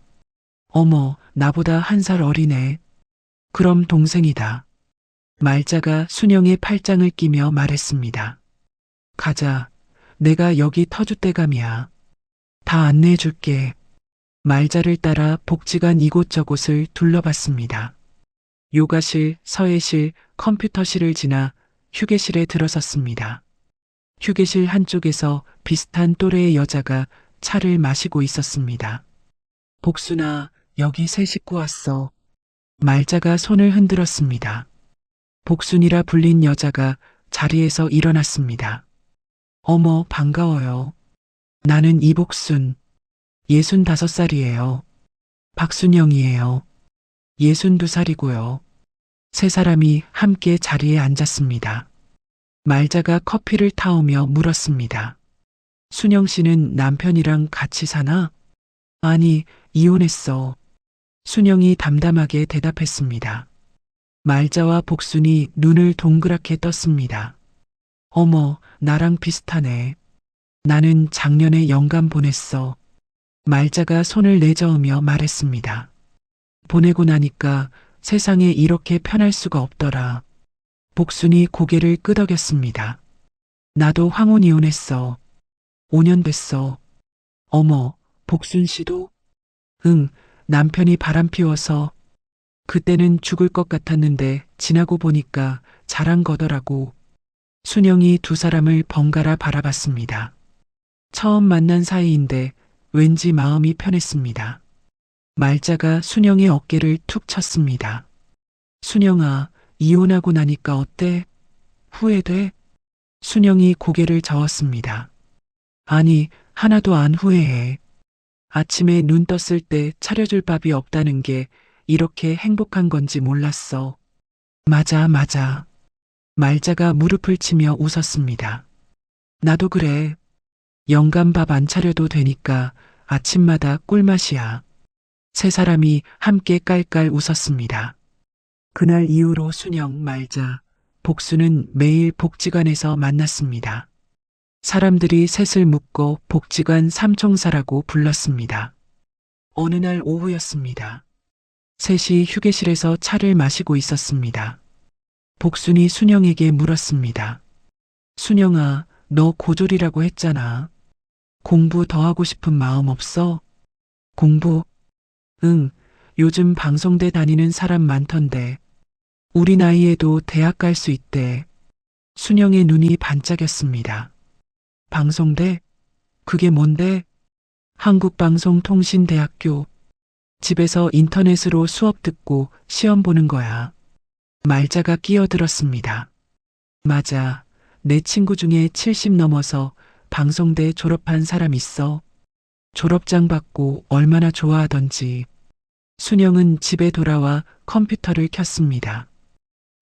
어머, 나보다 1살 어리네. 그럼 동생이다. 말자가 순영의 팔짱을 끼며 말했습니다. 가자. 내가 여기 터줏대감이야. 다 안내해 줄게. 말자를 따라 복지관 이곳저곳을 둘러봤습니다. 요가실, 서예실, 컴퓨터실을 지나 휴게실에 들어섰습니다. 휴게실 한쪽에서 비슷한 또래의 여자가 차를 마시고 있었습니다. 복순아, 여기 새 식구 왔어. 말자가 손을 흔들었습니다. 복순이라 불린 여자가 자리에서 일어났습니다. 어머, 반가워요. 나는 이복순. 65살이에요. 박순영이에요. 62살이고요. 세 사람이 함께 자리에 앉았습니다. 말자가 커피를 타오며 물었습니다. 순영 씨는 남편이랑 같이 사나? 아니, 이혼했어. 순영이 담담하게 대답했습니다. 말자와 복순이 눈을 동그랗게 떴습니다. 어머, 나랑 비슷하네. 나는 작년에 영감 보냈어. 말자가 손을 내저으며 말했습니다. 보내고 나니까 세상에 이렇게 편할 수가 없더라. 복순이 고개를 끄덕였습니다. 나도 황혼 이혼했어. 5년 됐어. 어머, 복순 씨도? 응, 남편이 바람 피워서. 그때는 죽을 것 같았는데 지나고 보니까 잘한 거더라고. 순영이 두 사람을 번갈아 바라봤습니다. 처음 만난 사이인데 왠지 마음이 편했습니다. 말자가 순영의 어깨를 툭 쳤습니다. 순영아, 이혼하고 나니까 어때? 후회돼? 순영이 고개를 저었습니다. 아니, 하나도 안 후회해. 아침에 눈 떴을 때 차려줄 밥이 없다는 게 이렇게 행복한 건지 몰랐어. 맞아, 맞아. 말자가 무릎을 치며 웃었습니다. 나도 그래. 영감 밥 안 차려도 되니까 아침마다 꿀맛이야. 세 사람이 함께 깔깔 웃었습니다. 그날 이후로 순영, 말자, 복수는 매일 복지관에서 만났습니다. 사람들이 셋을 묶고 복지관 삼총사라고 불렀습니다. 어느 날 오후였습니다. 셋이 휴게실에서 차를 마시고 있었습니다. 복순이 순영에게 물었습니다. 순영아, 너 고졸이라고 했잖아. 공부 더 하고 싶은 마음 없어? 공부? 응, 요즘 방송대 다니는 사람 많던데. 우리 나이에도 대학 갈 수 있대. 순영의 눈이 반짝였습니다. 방송대? 그게 뭔데? 한국방송통신대학교. 집에서 인터넷으로 수업 듣고 시험 보는 거야. 말자가 끼어들었습니다. 맞아. 내 친구 중에 70 넘어서 방송대 졸업한 사람 있어. 졸업장 받고 얼마나 좋아하던지. 순영은 집에 돌아와 컴퓨터를 켰습니다.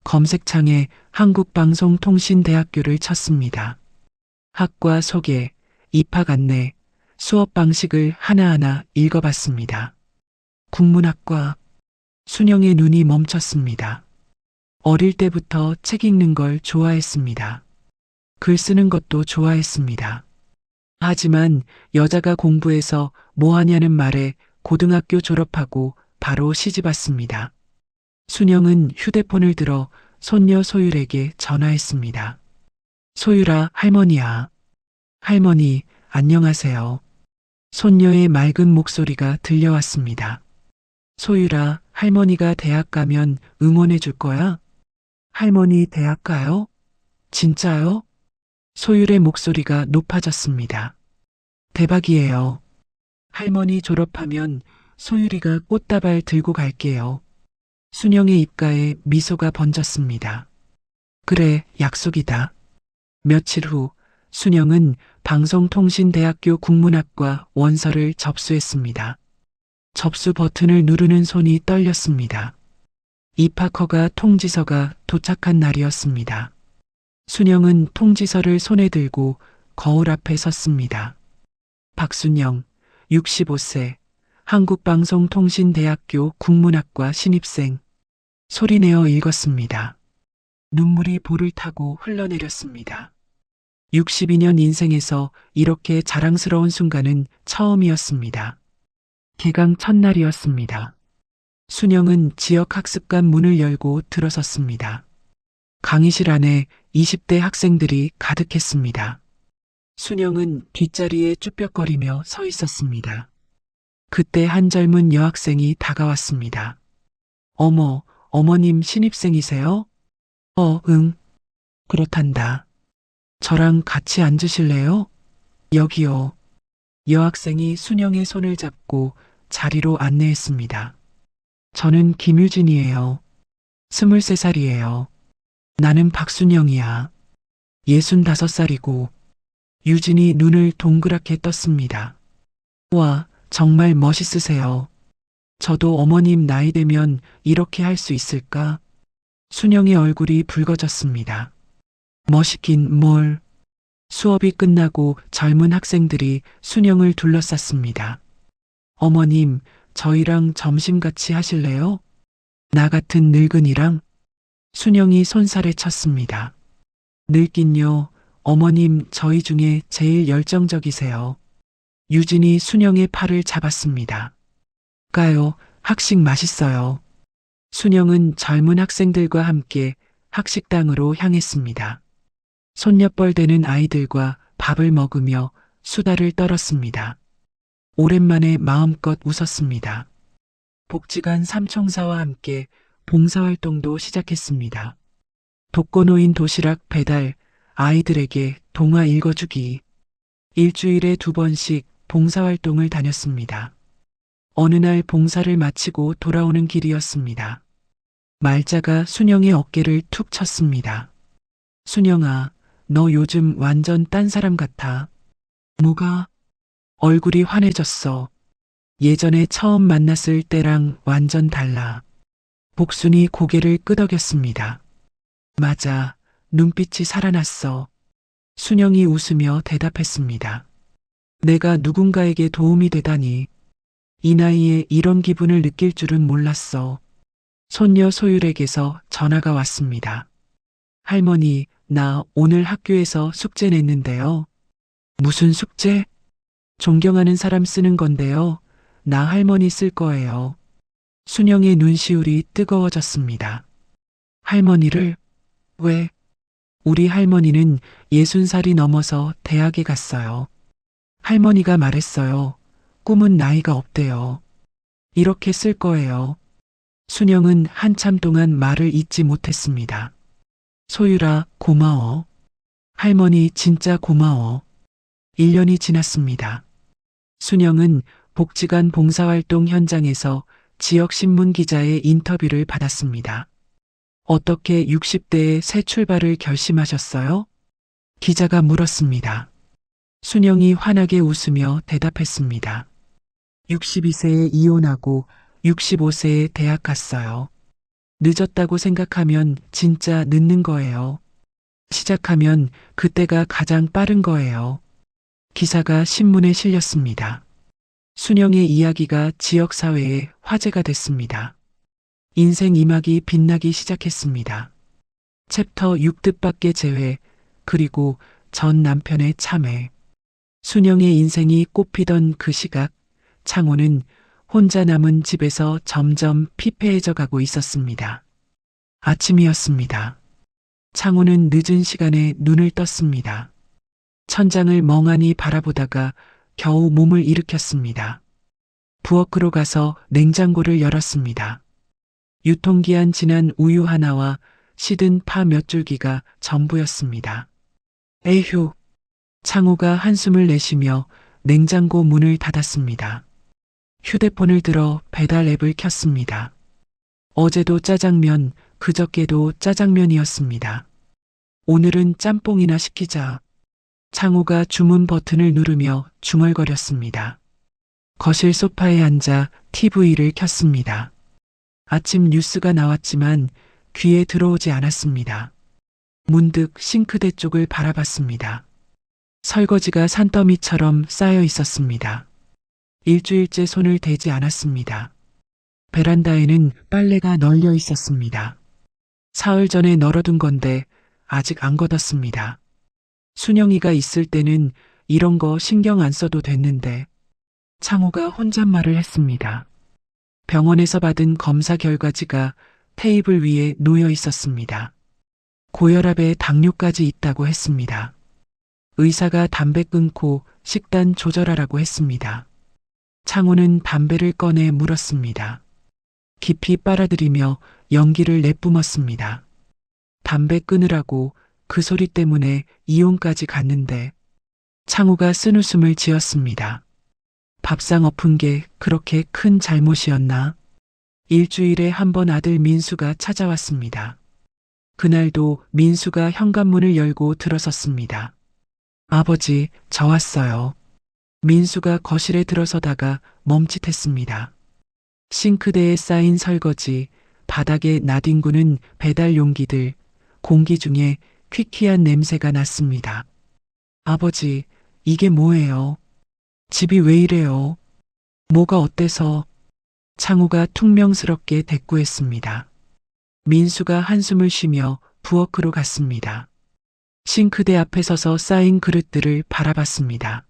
검색창에 한국방송통신대학교를 쳤습니다. 학과 소개, 입학 안내, 수업 방식을 하나하나 읽어봤습니다. 국문학과. 순영의 눈이 멈췄습니다. 어릴 때부터 책 읽는 걸 좋아했습니다. 글 쓰는 것도 좋아했습니다. 하지만 여자가 공부해서 뭐 하냐는 말에 고등학교 졸업하고 바로 시집 왔습니다. 순영은 휴대폰을 들어 손녀 소율에게 전화했습니다. 소율아, 할머니야. 할머니, 안녕하세요. 손녀의 맑은 목소리가 들려왔습니다. 소율아, 할머니가 대학 가면 응원해 줄 거야? 할머니 대학 가요? 진짜요? 소율의 목소리가 높아졌습니다. 대박이에요. 할머니 졸업하면 소율이가 꽃다발 들고 갈게요. 순영의 입가에 미소가 번졌습니다. 그래, 약속이다. 며칠 후 순영은 방송통신대학교 국문학과 원서를 접수했습니다. 접수 버튼을 누르는 손이 떨렸습니다. 입학허가 통지서가 도착한 날이었습니다. 순영은 통지서를 손에 들고 거울 앞에 섰습니다. 박순영, 65세, 한국방송통신대학교 국문학과 신입생. 소리내어 읽었습니다. 눈물이 볼을 타고 흘러내렸습니다. 62년 인생에서 이렇게 자랑스러운 순간은 처음이었습니다. 개강 첫날이었습니다. 순영은 지역학습관 문을 열고 들어섰습니다. 강의실 안에 20대 학생들이 가득했습니다. 순영은 뒷자리에 쭈뼛거리며 서 있었습니다. 그때 한 젊은 여학생이 다가왔습니다. 어머, 어머님 신입생이세요? 응. 그렇단다. 저랑 같이 앉으실래요? 여기요. 여학생이 순영의 손을 잡고 자리로 안내했습니다. 저는 김유진이에요. 23살이에요. 나는 박순영이야. 65살이고. 유진이 눈을 동그랗게 떴습니다. 와, 정말 멋있으세요. 저도 어머님 나이 되면 이렇게 할 수 있을까? 순영의 얼굴이 붉어졌습니다. 멋있긴 뭘. 수업이 끝나고 젊은 학생들이 순영을 둘러쌌습니다. 어머님, 저희랑 점심 같이 하실래요? 나 같은 늙은이랑? 순영이 손살에 쳤습니다. 늙긴요, 어머님 저희 중에 제일 열정적이세요. 유진이 순영의 팔을 잡았습니다. 가요, 학식 맛있어요. 순영은 젊은 학생들과 함께 학식당으로 향했습니다. 손녀뻘 되는 아이들과 밥을 먹으며 수다를 떨었습니다. 오랜만에 마음껏 웃었습니다. 복지관 삼총사와 함께 봉사활동도 시작했습니다. 독거노인 도시락 배달, 아이들에게 동화 읽어주기. 일주일에 2번씩 봉사활동을 다녔습니다. 어느 날 봉사를 마치고 돌아오는 길이었습니다. 말자가 순영의 어깨를 툭 쳤습니다. 순영아, 너 요즘 완전 딴 사람 같아. 뭐가? 얼굴이 환해졌어. 예전에 처음 만났을 때랑 완전 달라. 복순이 고개를 끄덕였습니다. 맞아, 눈빛이 살아났어. 순영이 웃으며 대답했습니다. 내가 누군가에게 도움이 되다니. 이 나이에 이런 기분을 느낄 줄은 몰랐어. 손녀 소율에게서 전화가 왔습니다. 할머니, 나 오늘 학교에서 숙제 냈는데요. 무슨 숙제? 존경하는 사람 쓰는 건데요. 나 할머니 쓸 거예요. 순영의 눈시울이 뜨거워졌습니다. 할머니를? 왜? 우리 할머니는 60살이 넘어서 대학에 갔어요. 할머니가 말했어요. 꿈은 나이가 없대요. 이렇게 쓸 거예요. 순영은 한참 동안 말을 잇지 못했습니다. 소율아, 고마워. 할머니 진짜 고마워. 1년이 지났습니다. 순영은 복지관 봉사활동 현장에서 지역신문 기자의 인터뷰를 받았습니다. 어떻게 60대에 새 출발을 결심하셨어요? 기자가 물었습니다. 순영이 환하게 웃으며 대답했습니다. 62세에 이혼하고 65세에 대학 갔어요. 늦었다고 생각하면 진짜 늦는 거예요. 시작하면 그때가 가장 빠른 거예요. 기사가 신문에 실렸습니다. 순영의 이야기가 지역사회에 화제가 됐습니다. 인생 2막이 빛나기 시작했습니다. 챕터 6뜻밖의 재회, 그리고 전 남편의 참회. 순영의 인생이 꽃피던 그 시각, 창호는 혼자 남은 집에서 점점 피폐해져 가고 있었습니다. 아침이었습니다. 창호는 늦은 시간에 눈을 떴습니다. 천장을 멍하니 바라보다가 겨우 몸을 일으켰습니다. 부엌으로 가서 냉장고를 열었습니다. 유통기한 지난 우유 하나와 시든 파 몇 줄기가 전부였습니다. 에휴! 창호가 한숨을 내쉬며 냉장고 문을 닫았습니다. 휴대폰을 들어 배달 앱을 켰습니다. 어제도 짜장면, 그저께도 짜장면이었습니다. 오늘은 짬뽕이나 시키자. 창호가 주문 버튼을 누르며 중얼거렸습니다. 거실 소파에 앉아 TV를 켰습니다. 아침 뉴스가 나왔지만 귀에 들어오지 않았습니다. 문득 싱크대 쪽을 바라봤습니다. 설거지가 산더미처럼 쌓여 있었습니다. 일주일째 손을 대지 않았습니다. 베란다에는 빨래가 널려 있었습니다. 사흘 전에 널어둔 건데 아직 안 걷었습니다. 순영이가 있을 때는 이런 거 신경 안 써도 됐는데. 창호가 혼잣말을 했습니다. 병원에서 받은 검사 결과지가 테이블 위에 놓여 있었습니다. 고혈압에 당뇨까지 있다고 했습니다. 의사가 담배 끊고 식단 조절하라고 했습니다. 창호는 담배를 꺼내 물었습니다. 깊이 빨아들이며 연기를 내뿜었습니다. 담배 끊으라고 그 소리 때문에 이혼까지 갔는데. 창호가 쓴웃음을 지었습니다. 밥상 엎은 게 그렇게 큰 잘못이었나? 일주일에 한 번 아들 민수가 찾아왔습니다. 그날도 민수가 현관문을 열고 들어섰습니다. 아버지, 저 왔어요. 민수가 거실에 들어서다가 멈칫했습니다. 싱크대에 쌓인 설거지, 바닥에 나뒹구는 배달 용기들, 공기 중에 퀴퀴한 냄새가 났습니다. 아버지, 이게 뭐예요? 집이 왜 이래요? 뭐가 어때서? 창호가 퉁명스럽게 대꾸했습니다. 민수가 한숨을 쉬며 부엌으로 갔습니다. 싱크대 앞에 서서 쌓인 그릇들을 바라봤습니다.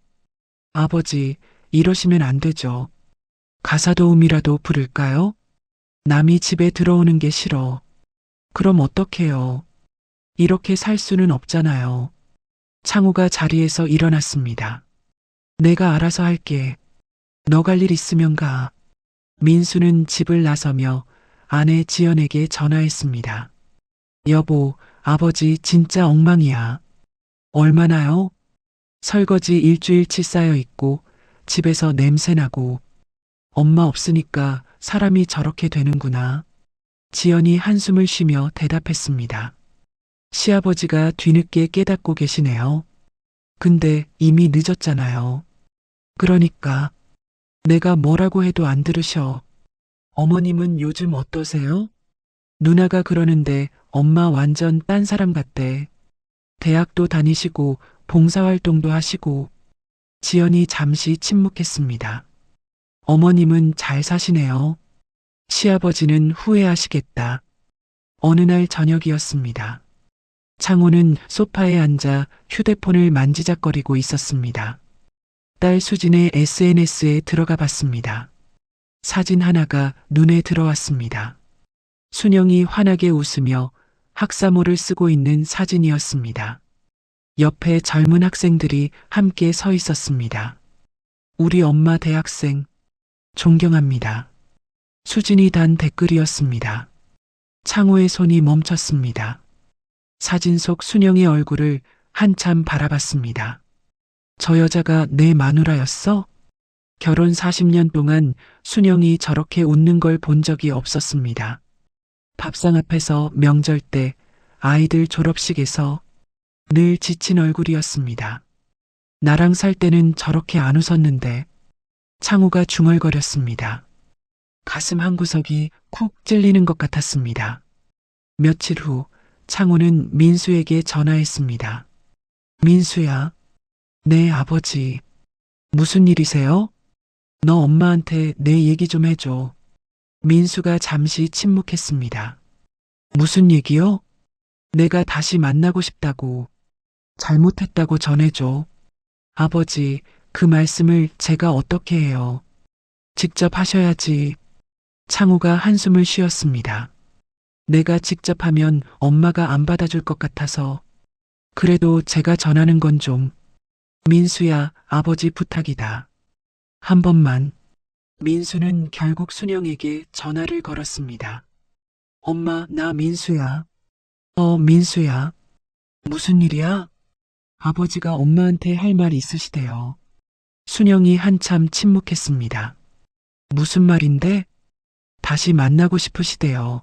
아버지, 이러시면 안 되죠. 가사도우미라도 부를까요? 남이 집에 들어오는 게 싫어. 그럼 어떡해요? 이렇게 살 수는 없잖아요. 창호가 자리에서 일어났습니다. 내가 알아서 할게. 너 갈 일 있으면 가. 민수는 집을 나서며 아내 지연에게 전화했습니다. 여보, 아버지 진짜 엉망이야. 얼마나요? 설거지 일주일치 쌓여 있고 집에서 냄새나고. 엄마 없으니까 사람이 저렇게 되는구나. 지연이 한숨을 쉬며 대답했습니다. 시아버지가 뒤늦게 깨닫고 계시네요. 근데 이미 늦었잖아요. 그러니까 내가 뭐라고 해도 안 들으셔. 어머님은 요즘 어떠세요? 누나가 그러는데 엄마 완전 딴 사람 같대. 대학도 다니시고 봉사활동도 하시고. 지연이 잠시 침묵했습니다. 어머님은 잘 사시네요. 시아버지는 후회하시겠다. 어느 날 저녁이었습니다. 창호는 소파에 앉아 휴대폰을 만지작거리고 있었습니다. 딸 수진의 SNS에 들어가 봤습니다. 사진 하나가 눈에 들어왔습니다. 순영이 환하게 웃으며 학사모를 쓰고 있는 사진이었습니다. 옆에 젊은 학생들이 함께 서 있었습니다. 우리 엄마 대학생, 존경합니다. 수진이 단 댓글이었습니다. 창호의 손이 멈췄습니다. 사진 속 순영의 얼굴을 한참 바라봤습니다. 저 여자가 내 마누라였어? 결혼 40년 동안 순영이 저렇게 웃는 걸 본 적이 없었습니다. 밥상 앞에서, 명절 때, 아이들 졸업식에서 늘 지친 얼굴이었습니다. 나랑 살 때는 저렇게 안 웃었는데. 창우가 중얼거렸습니다. 가슴 한구석이 쿡 찔리는 것 같았습니다. 며칠 후 창우는 민수에게 전화했습니다. 민수야, 네 아버지. 무슨 일이세요? 너 엄마한테 내 얘기 좀 해줘. 민수가 잠시 침묵했습니다. 무슨 얘기요? 내가 다시 만나고 싶다고, 잘못했다고 전해줘. 아버지, 그 말씀을 제가 어떻게 해요? 직접 하셔야지. 창우가 한숨을 쉬었습니다. 내가 직접 하면 엄마가 안 받아줄 것 같아서. 그래도 제가 전하는 건 좀. 민수야, 아버지 부탁이다. 한 번만. 민수는 결국 순영에게 전화를 걸었습니다. 엄마, 나 민수야. 민수야. 무슨 일이야? 아버지가 엄마한테 할 말 있으시대요. 순영이 한참 침묵했습니다. 무슨 말인데? 다시 만나고 싶으시대요.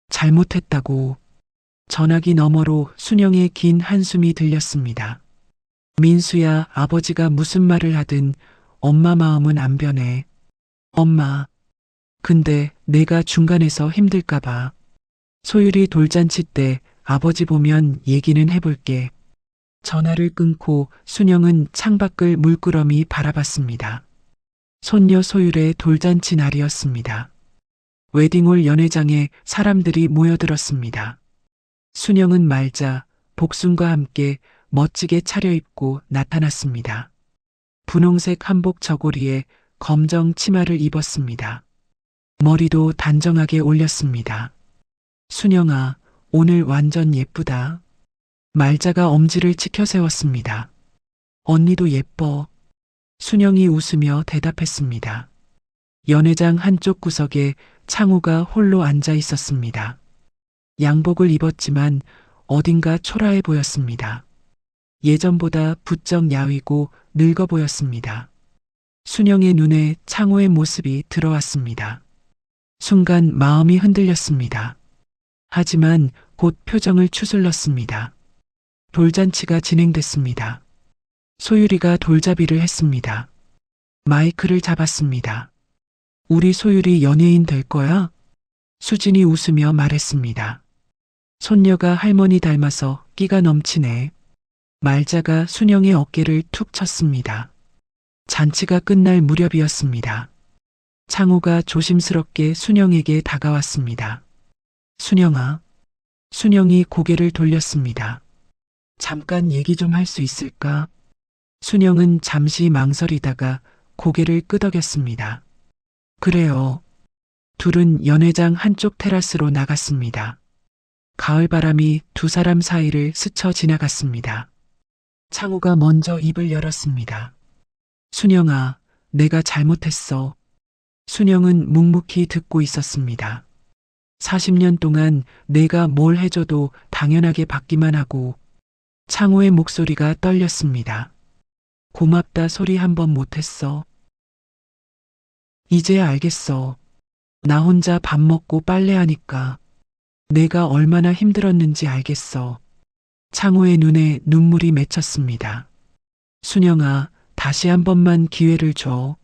잘못했다고. 전화기 너머로 순영의 긴 한숨이 들렸습니다. 민수야, 아버지가 무슨 말을 하든 엄마 마음은 안 변해. 엄마. 근데 내가 중간에서 힘들까봐. 소율이 돌잔치 때 아버지 보면 얘기는 해볼게. 전화를 끊고 순영은 창밖을 물끄러미 바라봤습니다. 손녀 소율의 돌잔치 날이었습니다. 웨딩홀 연회장에 사람들이 모여들었습니다. 순영은 말자 복순과 함께 멋지게 차려입고 나타났습니다. 분홍색 한복 저고리에 검정 치마를 입었습니다. 머리도 단정하게 올렸습니다. 순영아, 오늘 완전 예쁘다. 말자가 엄지를 치켜 세웠습니다. 언니도 예뻐. 순영이 웃으며 대답했습니다. 연회장 한쪽 구석에 창우가 홀로 앉아 있었습니다. 양복을 입었지만 어딘가 초라해 보였습니다. 예전보다 부쩍 야위고 늙어 보였습니다. 순영의 눈에 창우의 모습이 들어왔습니다. 순간 마음이 흔들렸습니다. 하지만 곧 표정을 추슬렀습니다. 돌잔치가 진행됐습니다. 소율이가 돌잡이를 했습니다. 마이크를 잡았습니다. 우리 소율이 연예인 될 거야? 수진이 웃으며 말했습니다. 손녀가 할머니 닮아서 끼가 넘치네. 말자가 순영의 어깨를 툭 쳤습니다. 잔치가 끝날 무렵이었습니다. 창우가 조심스럽게 순영에게 다가왔습니다. 순영아. 순영이 고개를 돌렸습니다. 잠깐 얘기 좀 할 수 있을까? 순영은 잠시 망설이다가 고개를 끄덕였습니다. 그래요. 둘은 연회장 한쪽 테라스로 나갔습니다. 가을바람이 두 사람 사이를 스쳐 지나갔습니다. 창우가 먼저 입을 열었습니다. 순영아, 내가 잘못했어. 순영은 묵묵히 듣고 있었습니다. 40년 동안 내가 뭘 해줘도 당연하게 받기만 하고. 창우의 목소리가 떨렸습니다. 고맙다 소리 한 번 못했어. 이제야 알겠어. 나 혼자 밥 먹고 빨래하니까 내가 얼마나 힘들었는지 알겠어. 창우의 눈에 눈물이 맺혔습니다. 순영아, 다시 한 번만 기회를 줘.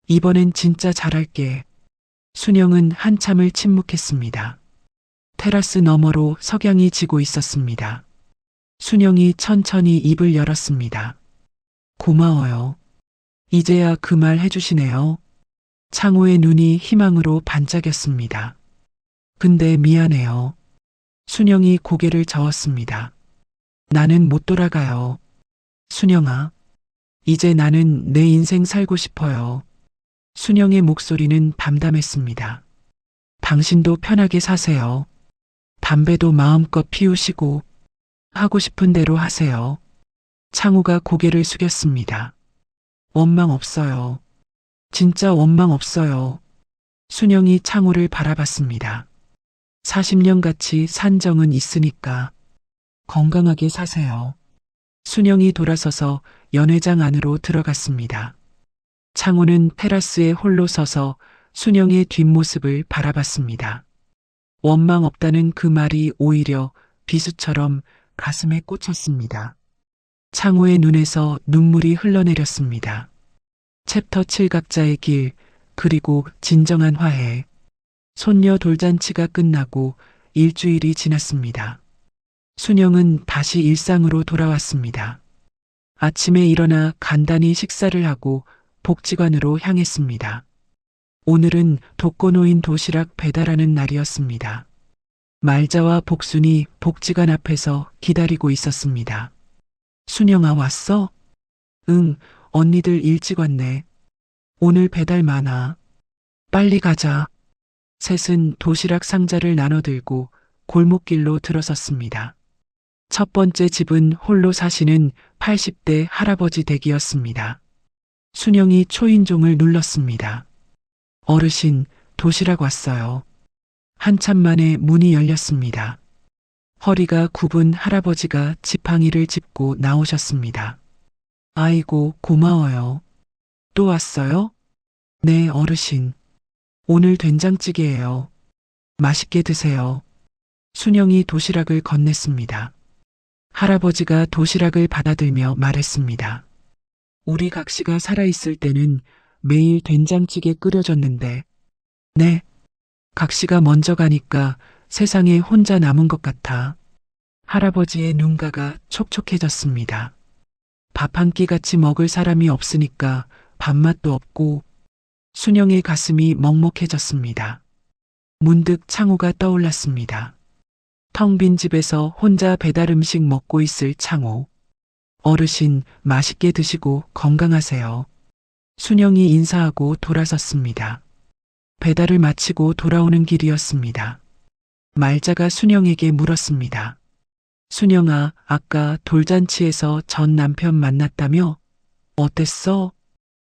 이번엔 진짜 잘할게. 순영은 한참을 침묵했습니다. 테라스 너머로 석양이 지고 있었습니다. 순영이 천천히 입을 열었습니다. 고마워요. 이제야 그 말 해주시네요. 창우의 눈이 희망으로 반짝였습니다. 근데 미안해요. 순영이 고개를 저었습니다. 나는 못 돌아가요. 순영아, 이제 나는 내 인생 살고 싶어요. 순영의 목소리는 담담했습니다. 당신도 편하게 사세요. 담배도 마음껏 피우시고 하고 싶은 대로 하세요. 창우가 고개를 숙였습니다. 원망 없어요. 진짜 원망 없어요. 순영이 창우를 바라봤습니다. 40년 같이 산 정은 있으니까 건강하게 사세요. 순영이 돌아서서 연회장 안으로 들어갔습니다. 창호는 테라스에 홀로 서서 순영의 뒷모습을 바라봤습니다. 원망 없다는 그 말이 오히려 비수처럼 가슴에 꽂혔습니다. 창호의 눈에서 눈물이 흘러내렸습니다. 챕터 7각자의 길, 그리고 진정한 화해. 손녀 돌잔치가 끝나고 일주일이 지났습니다. 순영은 다시 일상으로 돌아왔습니다. 아침에 일어나 간단히 식사를 하고 복지관으로 향했습니다. 오늘은 독거노인 도시락 배달하는 날이었습니다. 말자와 복순이 복지관 앞에서 기다리고 있었습니다. 순영아, 왔어? 응, 언니들 일찍 왔네. 오늘 배달 많아. 빨리 가자. 셋은 도시락 상자를 나눠 들고 골목길로 들어섰습니다. 첫 번째 집은 홀로 사시는 80대 할아버지 댁이었습니다. 순영이 초인종을 눌렀습니다. 어르신, 도시락 왔어요. 한참 만에 문이 열렸습니다. 허리가 굽은 할아버지가 지팡이를 짚고 나오셨습니다. 아이고, 고마워요. 또 왔어요? 네, 어르신. 오늘 된장찌개예요. 맛있게 드세요. 순영이 도시락을 건넸습니다. 할아버지가 도시락을 받아들며 말했습니다. 우리 각시가 살아있을 때는 매일 된장찌개 끓여줬는데, 네, 각시가 먼저 가니까 세상에 혼자 남은 것 같아. 할아버지의 눈가가 촉촉해졌습니다. 밥 한 끼 같이 먹을 사람이 없으니까 밥맛도 없고, 순영의 가슴이 먹먹해졌습니다. 문득 창호가 떠올랐습니다. 텅 빈 집에서 혼자 배달 음식 먹고 있을 창호. 어르신, 맛있게 드시고 건강하세요. 순영이 인사하고 돌아섰습니다. 배달을 마치고 돌아오는 길이었습니다. 말자가 순영에게 물었습니다. 순영아, 아까 돌잔치에서 전 남편 만났다며? 어땠어?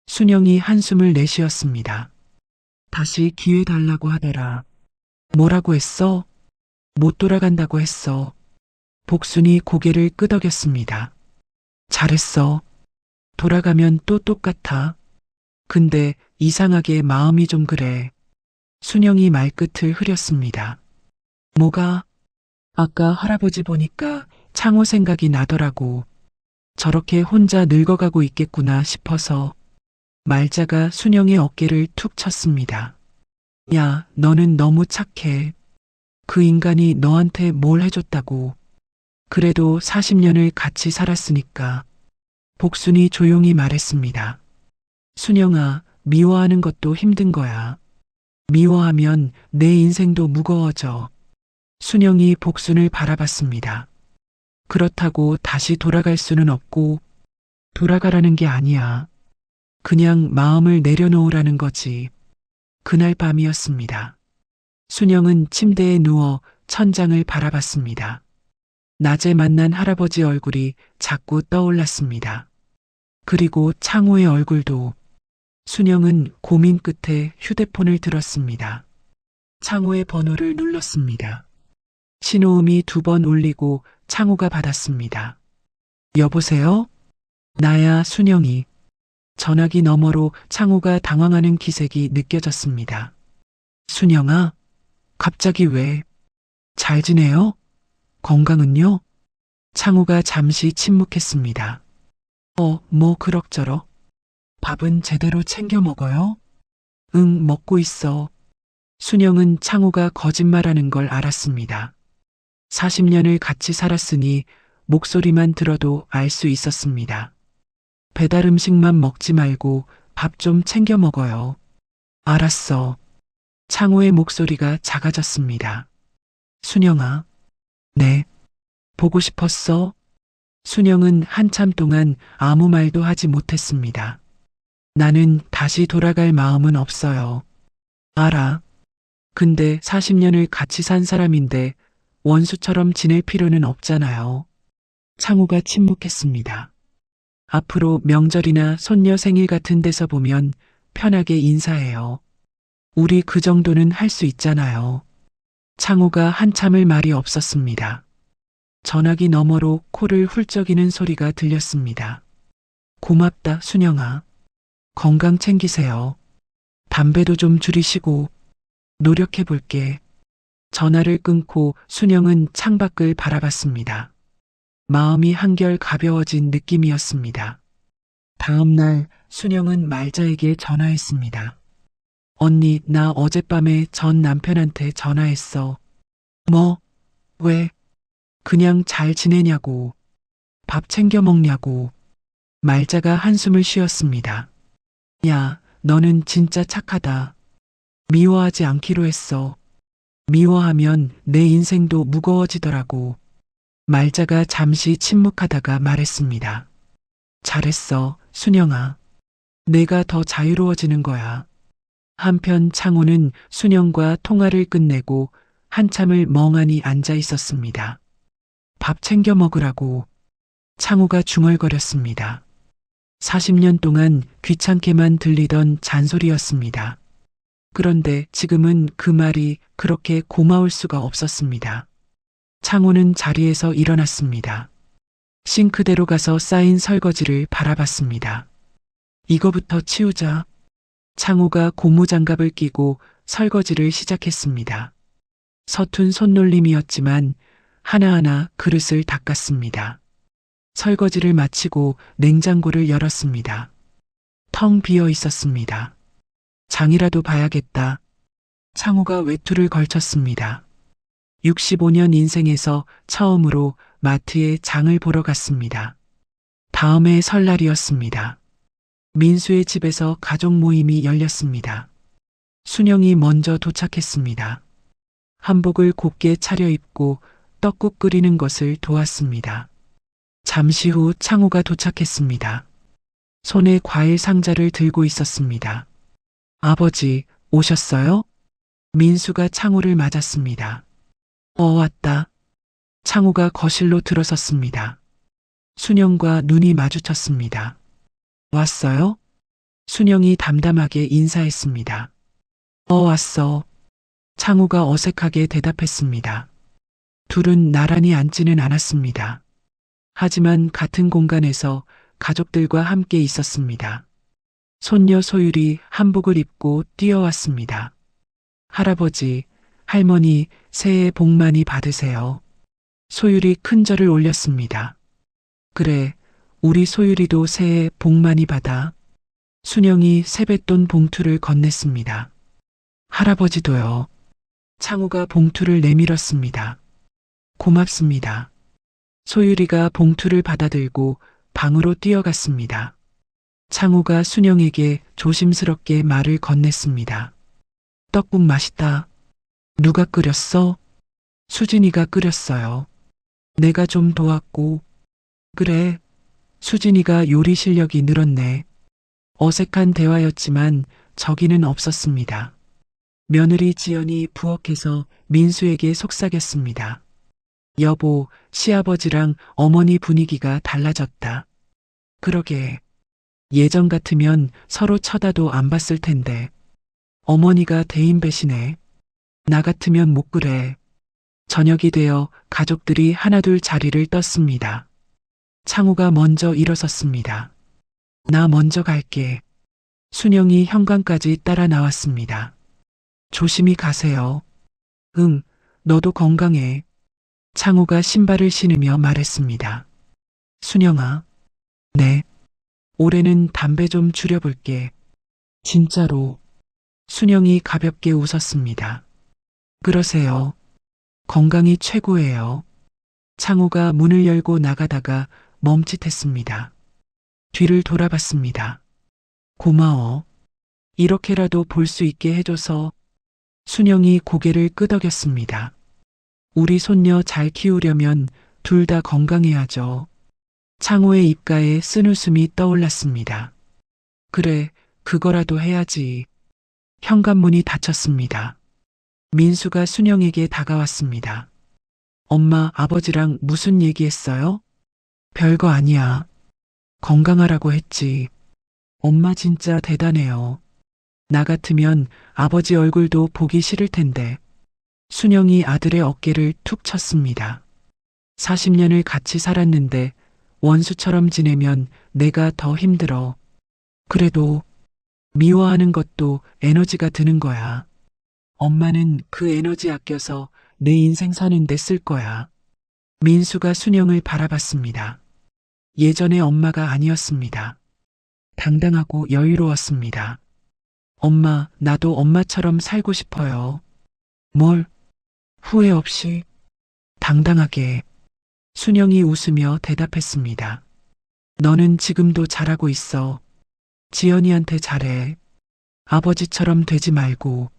순영이 한숨을 내쉬었습니다. 다시 기회 달라고 하더라. 뭐라고 했어? 못 돌아간다고 했어. 복순이 고개를 끄덕였습니다. 잘했어. 돌아가면 또 똑같아. 근데 이상하게 마음이 좀 그래. 순영이 말끝을 흐렸습니다. 뭐가? 아까 할아버지 보니까 창호 생각이 나더라고. 저렇게 혼자 늙어가고 있겠구나 싶어서. 말자가 순영의 어깨를 툭 쳤습니다. 야, 너는 너무 착해. 그 인간이 너한테 뭘 해줬다고. 그래도 40년을 같이 살았으니까. 복순이 조용히 말했습니다. 순영아, 미워하는 것도 힘든 거야. 미워하면 내 인생도 무거워져. 순영이 복순을 바라봤습니다. 그렇다고 다시 돌아갈 수는 없고, 돌아가라는 게 아니야. 그냥 마음을 내려놓으라는 거지. 그날 밤이었습니다. 순영은 침대에 누워 천장을 바라봤습니다. 낮에 만난 할아버지 얼굴이 자꾸 떠올랐습니다. 그리고 창호의 얼굴도. 순영은 고민 끝에 휴대폰을 들었습니다. 창호의 번호를 눌렀습니다. 신호음이 2번 울리고 창호가 받았습니다. 여보세요? 나야, 순영이. 전화기 너머로 창호가 당황하는 기색이 느껴졌습니다. 순영아, 갑자기 왜? 잘 지내요? 건강은요? 창호가 잠시 침묵했습니다. 뭐 그럭저럭. 밥은 제대로 챙겨 먹어요? 응, 먹고 있어. 순영은 창호가 거짓말하는 걸 알았습니다. 40년을 같이 살았으니 목소리만 들어도 알 수 있었습니다. 배달 음식만 먹지 말고 밥 좀 챙겨 먹어요. 알았어. 창호의 목소리가 작아졌습니다. 순영아. 네. 보고 싶었어? 순영은 한참 동안 아무 말도 하지 못했습니다. 나는 다시 돌아갈 마음은 없어요. 알아. 근데 40년을 같이 산 사람인데 원수처럼 지낼 필요는 없잖아요. 창호가 침묵했습니다. 앞으로 명절이나 손녀 생일 같은 데서 보면 편하게 인사해요. 우리 그 정도는 할 수 있잖아요. 창호가 한참을 말이 없었습니다. 전화기 너머로 코를 훌쩍이는 소리가 들렸습니다. 고맙다, 순영아. 건강 챙기세요. 담배도 좀 줄이시고 노력해 볼게. 전화를 끊고 순영은 창밖을 바라봤습니다. 마음이 한결 가벼워진 느낌이었습니다. 다음 날 순영은 말자에게 전화했습니다. 언니, 나 어젯밤에 전 남편한테 전화했어. 뭐? 왜? 그냥 잘 지내냐고. 밥 챙겨 먹냐고. 말자가 한숨을 쉬었습니다. 야, 너는 진짜 착하다. 미워하지 않기로 했어. 미워하면 내 인생도 무거워지더라고. 말자가 잠시 침묵하다가 말했습니다. 잘했어, 순영아. 내가 더 자유로워지는 거야. 한편 창호는 순영과 통화를 끝내고 한참을 멍하니 앉아 있었습니다. 밥 챙겨 먹으라고. 창호가 중얼거렸습니다. 40년 동안 귀찮게만 들리던 잔소리였습니다. 그런데 지금은 그 말이 그렇게 고마울 수가 없었습니다. 창호는 자리에서 일어났습니다. 싱크대로 가서 쌓인 설거지를 바라봤습니다. 이거부터 치우자. 창호가 고무장갑을 끼고 설거지를 시작했습니다. 서툰 손놀림이었지만 하나하나 그릇을 닦았습니다. 설거지를 마치고 냉장고를 열었습니다. 텅 비어 있었습니다. 장이라도 봐야겠다. 창호가 외투를 걸쳤습니다. 65년 인생에서 처음으로 마트에 장을 보러 갔습니다. 다음해 설날이었습니다. 민수의 집에서 가족 모임이 열렸습니다. 순영이 먼저 도착했습니다. 한복을 곱게 차려입고 떡국 끓이는 것을 도왔습니다. 잠시 후 창호가 도착했습니다. 손에 과일 상자를 들고 있었습니다. 아버지, 오셨어요? 민수가 창호를 맞았습니다. 왔다. 창호가 거실로 들어섰습니다. 순영과 눈이 마주쳤습니다. 왔어요? 순영이 담담하게 인사했습니다. 왔어. 창호가 어색하게 대답했습니다. 둘은 나란히 앉지는 않았습니다. 하지만 같은 공간에서 가족들과 함께 있었습니다. 손녀 소율이 한복을 입고 뛰어왔습니다. 할아버지, 할머니, 새해 복 많이 받으세요. 소율이 큰 절을 올렸습니다. 그래, 우리 소율이도 새해 복 많이 받아. 순영이 세뱃돈 봉투를 건넸습니다. 할아버지도요. 창호가 봉투를 내밀었습니다. 고맙습니다. 소율이가 봉투를 받아들고 방으로 뛰어갔습니다. 창호가 순영에게 조심스럽게 말을 건넸습니다. 떡국 맛있다. 누가 끓였어? 수진이가 끓였어요. 내가 좀 도왔고. 그래, 수진이가 요리 실력이 늘었네. 어색한 대화였지만 저기는 없었습니다. 며느리 지연이 부엌에서 민수에게 속삭였습니다. 여보, 시아버지랑 어머니 분위기가 달라졌다. 그러게. 예전 같으면 서로 쳐다도 안 봤을 텐데. 어머니가 대인배시네. 나 같으면 못 그래. 저녁이 되어 가족들이 하나둘 자리를 떴습니다. 창호가 먼저 일어섰습니다. 나 먼저 갈게. 순영이 현관까지 따라 나왔습니다. 조심히 가세요. 응, 너도 건강해. 창호가 신발을 신으며 말했습니다. 순영아. 네. 올해는 담배 좀 줄여볼게. 진짜로. 순영이 가볍게 웃었습니다. 그러세요. 건강이 최고예요. 창호가 문을 열고 나가다가 멈칫했습니다. 뒤를 돌아봤습니다. 고마워. 이렇게라도 볼 수 있게 해줘서. 순영이 고개를 끄덕였습니다. 우리 손녀 잘 키우려면 둘 다 건강해야죠. 창호의 입가에 쓴웃음이 떠올랐습니다. 그래, 그거라도 해야지. 현관문이 닫혔습니다. 민수가 순영에게 다가왔습니다. 엄마, 아버지랑 무슨 얘기했어요? 별거 아니야. 건강하라고 했지. 엄마 진짜 대단해요. 나 같으면 아버지 얼굴도 보기 싫을 텐데. 순영이 아들의 어깨를 툭 쳤습니다. 40년을 같이 살았는데 원수처럼 지내면 내가 더 힘들어. 그래도 미워하는 것도 에너지가 드는 거야. 엄마는 그 에너지 아껴서 내 인생 사는데 쓸 거야. 민수가 순영을 바라봤습니다. 예전의 엄마가 아니었습니다. 당당하고 여유로웠습니다. 엄마, 나도 엄마처럼 살고 싶어요. 뭘? 후회 없이 당당하게. 순영이 웃으며 대답했습니다. 너는 지금도 잘하고 있어. 지연이한테 잘해. 아버지처럼 되지 말고.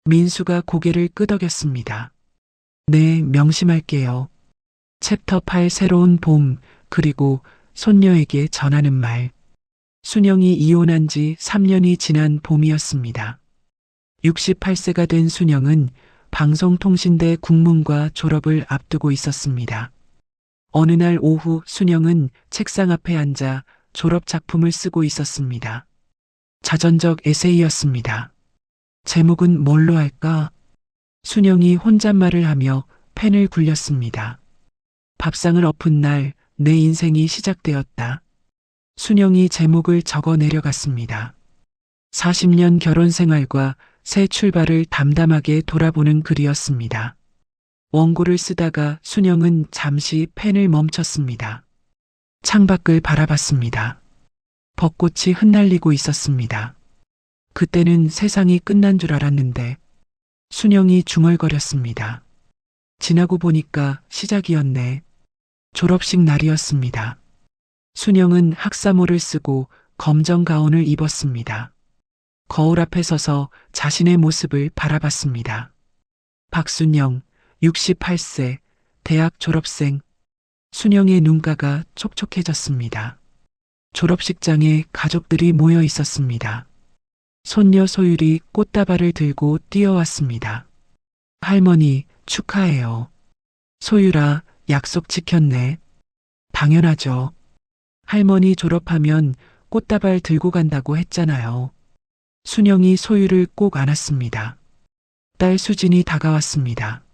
민수가 고개를 끄덕였습니다. 네, 명심할게요. 챕터 8 새로운 봄, 그리고 손녀에게 전하는 말. 순영이 이혼한 지 3년이 지난 봄이었습니다. 68세가 된 순영은 방송통신대 국문과 졸업을 앞두고 있었습니다. 어느 날 오후 순영은 책상 앞에 앉아 졸업 작품을 쓰고 있었습니다. 자전적 에세이였습니다. 제목은 뭘로 할까? 순영이 혼잣말을 하며 펜을 굴렸습니다. 밥상을 엎은 날 내 인생이 시작되었다. 순영이 제목을 적어 내려갔습니다. 40년 결혼 생활과 새 출발을 담담하게 돌아보는 글이었습니다. 원고를 쓰다가 순영은 잠시 펜을 멈췄습니다. 창밖을 바라봤습니다. 벚꽃이 흩날리고 있었습니다. 그때는 세상이 끝난 줄 알았는데 순영이 중얼거렸습니다. 지나고 보니까 시작이었네. 졸업식 날이었습니다. 순영은 학사모를 쓰고 검정 가운을 입었습니다. 거울 앞에 서서 자신의 모습을 바라봤습니다. 박순영, 68세, 대학 졸업생. 순영의 눈가가 촉촉해졌습니다. 졸업식장에 가족들이 모여 있었습니다. 손녀 소율이 꽃다발을 들고 뛰어왔습니다. 할머니, 축하해요. 소율아, 약속 지켰네. 당연하죠. 할머니 졸업하면 꽃다발 들고 간다고 했잖아요. 순영이 소율을 꼭 안았습니다. 딸 수진이 다가왔습니다.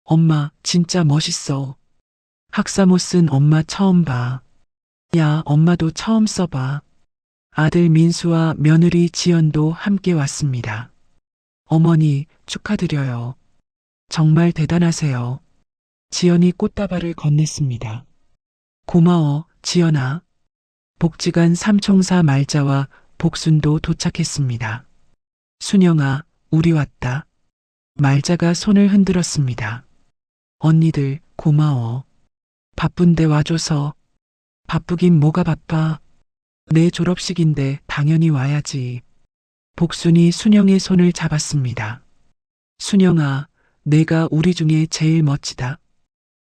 엄마, 진짜 멋있어. 학사모 쓴 엄마 처음 봐. 야, 엄마도 처음 써봐. 아들 민수와 며느리 지연도 함께 왔습니다. 어머니, 축하드려요. 정말 대단하세요. 지연이 꽃다발을 건넸습니다. 고마워, 지연아. 복지관 삼총사 말자와 복순도 도착했습니다. 순영아, 우리 왔다. 말자가 손을 흔들었습니다. 언니들, 고마워. 바쁜데 와줘서. 바쁘긴 뭐가 바빠. 내 졸업식인데 당연히 와야지. 복순이 순영의 손을 잡았습니다. 순영아, 내가 우리 중에 제일 멋지다.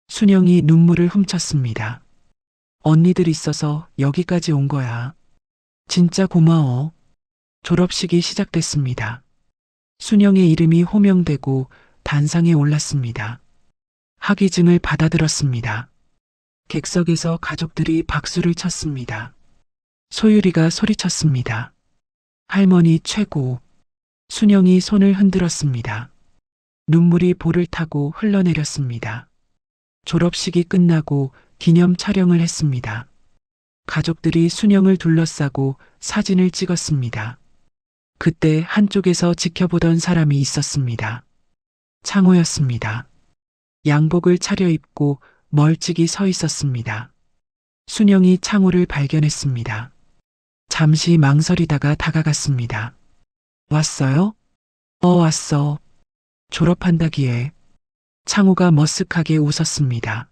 순영이 눈물을 훔쳤습니다. 언니들 있어서 여기까지 온 거야. 진짜 고마워. 졸업식이 시작됐습니다. 순영의 이름이 호명되고 단상에 올랐습니다. 학위증을 받아들었습니다. 객석에서 가족들이 박수를 쳤습니다. 소율이가 소리쳤습니다. 할머니 최고. 순영이 손을 흔들었습니다. 눈물이 볼을 타고 흘러내렸습니다. 졸업식이 끝나고 기념 촬영을 했습니다. 가족들이 순영을 둘러싸고 사진을 찍었습니다. 그때 한쪽에서 지켜보던 사람이 있었습니다. 창호였습니다. 양복을 차려입고 멀찍이 서 있었습니다. 순영이 창호를 발견했습니다. 잠시 망설이다가 다가갔습니다. 왔어요? 왔어. 졸업한다기에. 창호가 머쓱하게 웃었습니다.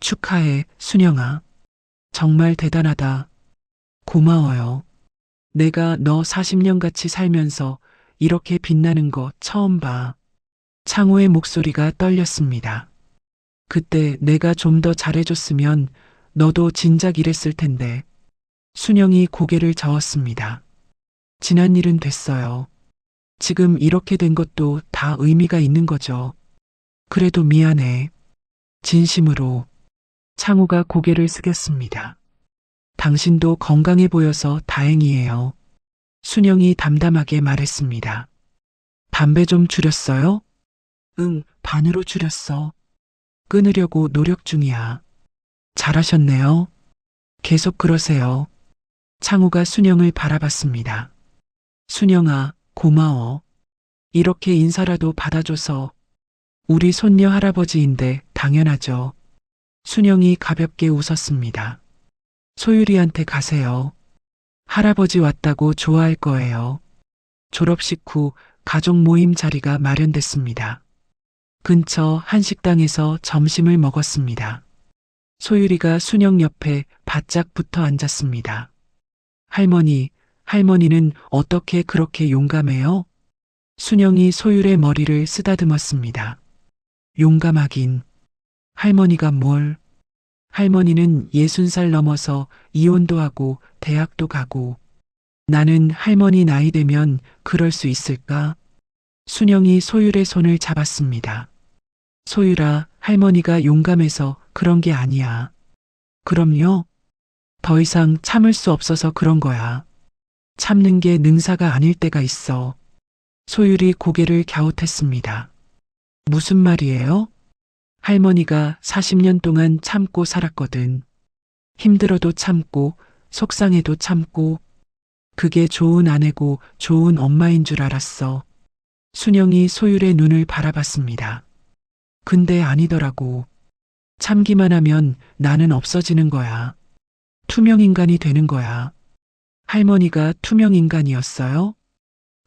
축하해, 순영아. 정말 대단하다. 고마워요. 내가 너 40년 같이 살면서 이렇게 빛나는 거 처음 봐. 창호의 목소리가 떨렸습니다. 그때 내가 좀 더 잘해줬으면 너도 진작 이랬을 텐데. 순영이 고개를 저었습니다. 지난 일은 됐어요. 지금 이렇게 된 것도 다 의미가 있는 거죠. 그래도 미안해. 진심으로. 창호가 고개를 숙였습니다. 당신도 건강해 보여서 다행이에요. 순영이 담담하게 말했습니다. 담배 좀 줄였어요? 응, 반으로 줄였어. 끊으려고 노력 중이야. 잘하셨네요. 계속 그러세요. 창호가 순영을 바라봤습니다. 순영아, 고마워. 이렇게 인사라도 받아줘서. 우리 손녀 할아버지인데 당연하죠. 순영이 가볍게 웃었습니다. 소율이한테 가세요. 할아버지 왔다고 좋아할 거예요. 졸업식 후 가족 모임 자리가 마련됐습니다. 근처 한식당에서 점심을 먹었습니다. 소율이가 순영 옆에 바짝 붙어 앉았습니다. 할머니는 어떻게 그렇게 용감해요? 순영이 소율의 머리를 쓰다듬었습니다. 용감하긴. 할머니가 뭘? 할머니는 60살 넘어서 이혼도 하고 대학도 가고. 나는 할머니 나이 되면 그럴 수 있을까? 순영이 소율의 손을 잡았습니다. 소율아, 할머니가 용감해서 그런 게 아니야. 그럼요. 더 이상 참을 수 없어서 그런 거야. 참는 게 능사가 아닐 때가 있어. 소율이 고개를 갸웃했습니다. 무슨 말이에요? 할머니가 40년 동안 참고 살았거든. 힘들어도 참고, 속상해도 참고. 그게 좋은 아내고 좋은 엄마인 줄 알았어. 순영이 소율의 눈을 바라봤습니다. 근데 아니더라고. 참기만 하면 나는 없어지는 거야. 투명인간이 되는 거야. 할머니가 투명인간이었어요?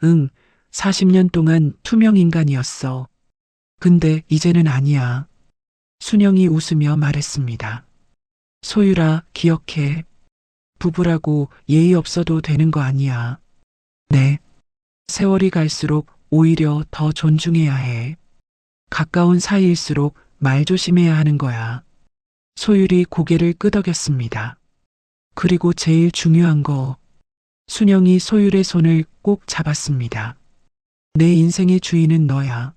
응, 40년 동안 투명인간이었어. 근데 이제는 아니야. 순영이 웃으며 말했습니다. 소율아, 기억해. 부부라고 예의 없어도 되는 거 아니야. 네. 세월이 갈수록 오히려 더 존중해야 해. 가까운 사이일수록 말 조심해야 하는 거야. 소율이 고개를 끄덕였습니다. 그리고 제일 중요한 거. 순영이 소율의 손을 꼭 잡았습니다. 내 인생의 주인은 너야.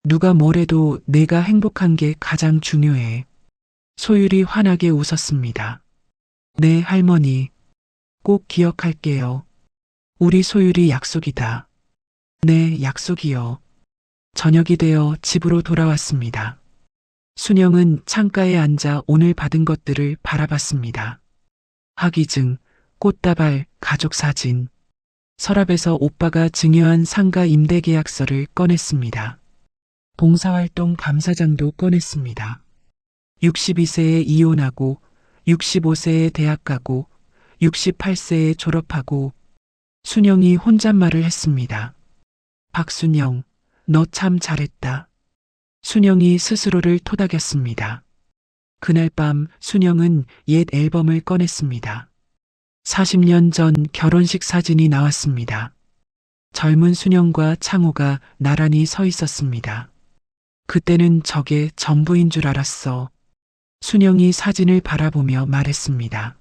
누가 뭐래도 내가 행복한 게 가장 중요해. 소율이 환하게 웃었습니다. 네, 할머니. 꼭 기억할게요. 우리 소율이 약속이다. 네, 약속이요. 저녁이 되어 집으로 돌아왔습니다. 순영은 창가에 앉아 오늘 받은 것들을 바라봤습니다. 학위증, 꽃다발, 가족사진. 서랍에서 오빠가 증여한 상가 임대계약서를 꺼냈습니다. 봉사활동 감사장도 꺼냈습니다. 62세에 이혼하고, 65세에 대학 가고, 68세에 졸업하고. 순영이 혼잣말을 했습니다. 박순영, 너 참 잘했다. 순영이 스스로를 토닥였습니다. 그날 밤 순영은 옛 앨범을 꺼냈습니다. 40년 전 결혼식 사진이 나왔습니다. 젊은 순영과 창호가 나란히 서 있었습니다. 그때는 저게 전부인 줄 알았어. 순영이 사진을 바라보며 말했습니다.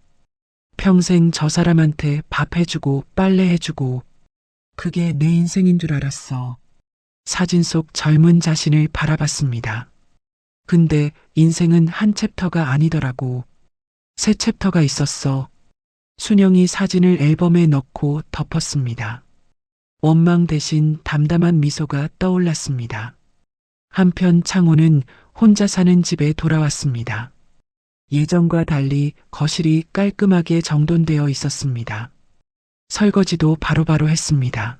평생 저 사람한테 밥 해주고 빨래 해주고 그게 내 인생인 줄 알았어. 사진 속 젊은 자신을 바라봤습니다. 근데 인생은 한 챕터가 아니더라고. 새 챕터가 있었어. 순영이 사진을 앨범에 넣고 덮었습니다. 원망 대신 담담한 미소가 떠올랐습니다. 한편 창호는 혼자 사는 집에 돌아왔습니다. 예전과 달리 거실이 깔끔하게 정돈되어 있었습니다. 설거지도 바로바로 했습니다.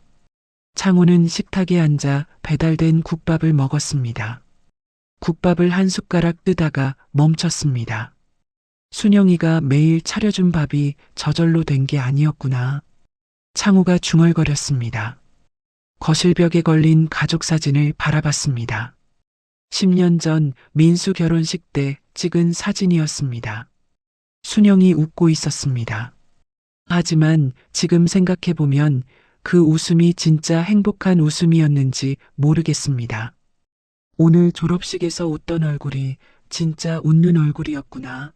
창호는 식탁에 앉아 배달된 국밥을 먹었습니다. 국밥을 한 숟가락 뜨다가 멈췄습니다. 순영이가 매일 차려준 밥이 저절로 된 게 아니었구나. 창호가 중얼거렸습니다. 거실벽에 걸린 가족 사진을 바라봤습니다. 10년 전 민수 결혼식 때 찍은 사진이었습니다. 순영이 웃고 있었습니다. 하지만 지금 생각해보면 그 웃음이 진짜 행복한 웃음이었는지 모르겠습니다. 오늘 졸업식에서 웃던 얼굴이 진짜 웃는 얼굴이었구나.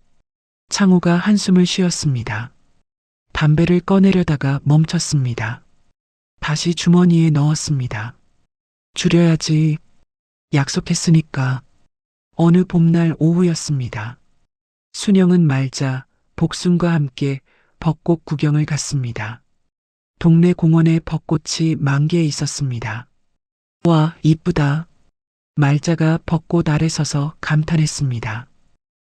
창호가 한숨을 쉬었습니다. 담배를 꺼내려다가 멈췄습니다. 다시 주머니에 넣었습니다. 줄여야지. 약속했으니까. 어느 봄날 오후였습니다. 순영은 말자 복순과 함께 벚꽃 구경을 갔습니다. 동네 공원에 벚꽃이 만개해 있었습니다. 와, 이쁘다. 말자가 벚꽃 아래 서서 감탄했습니다.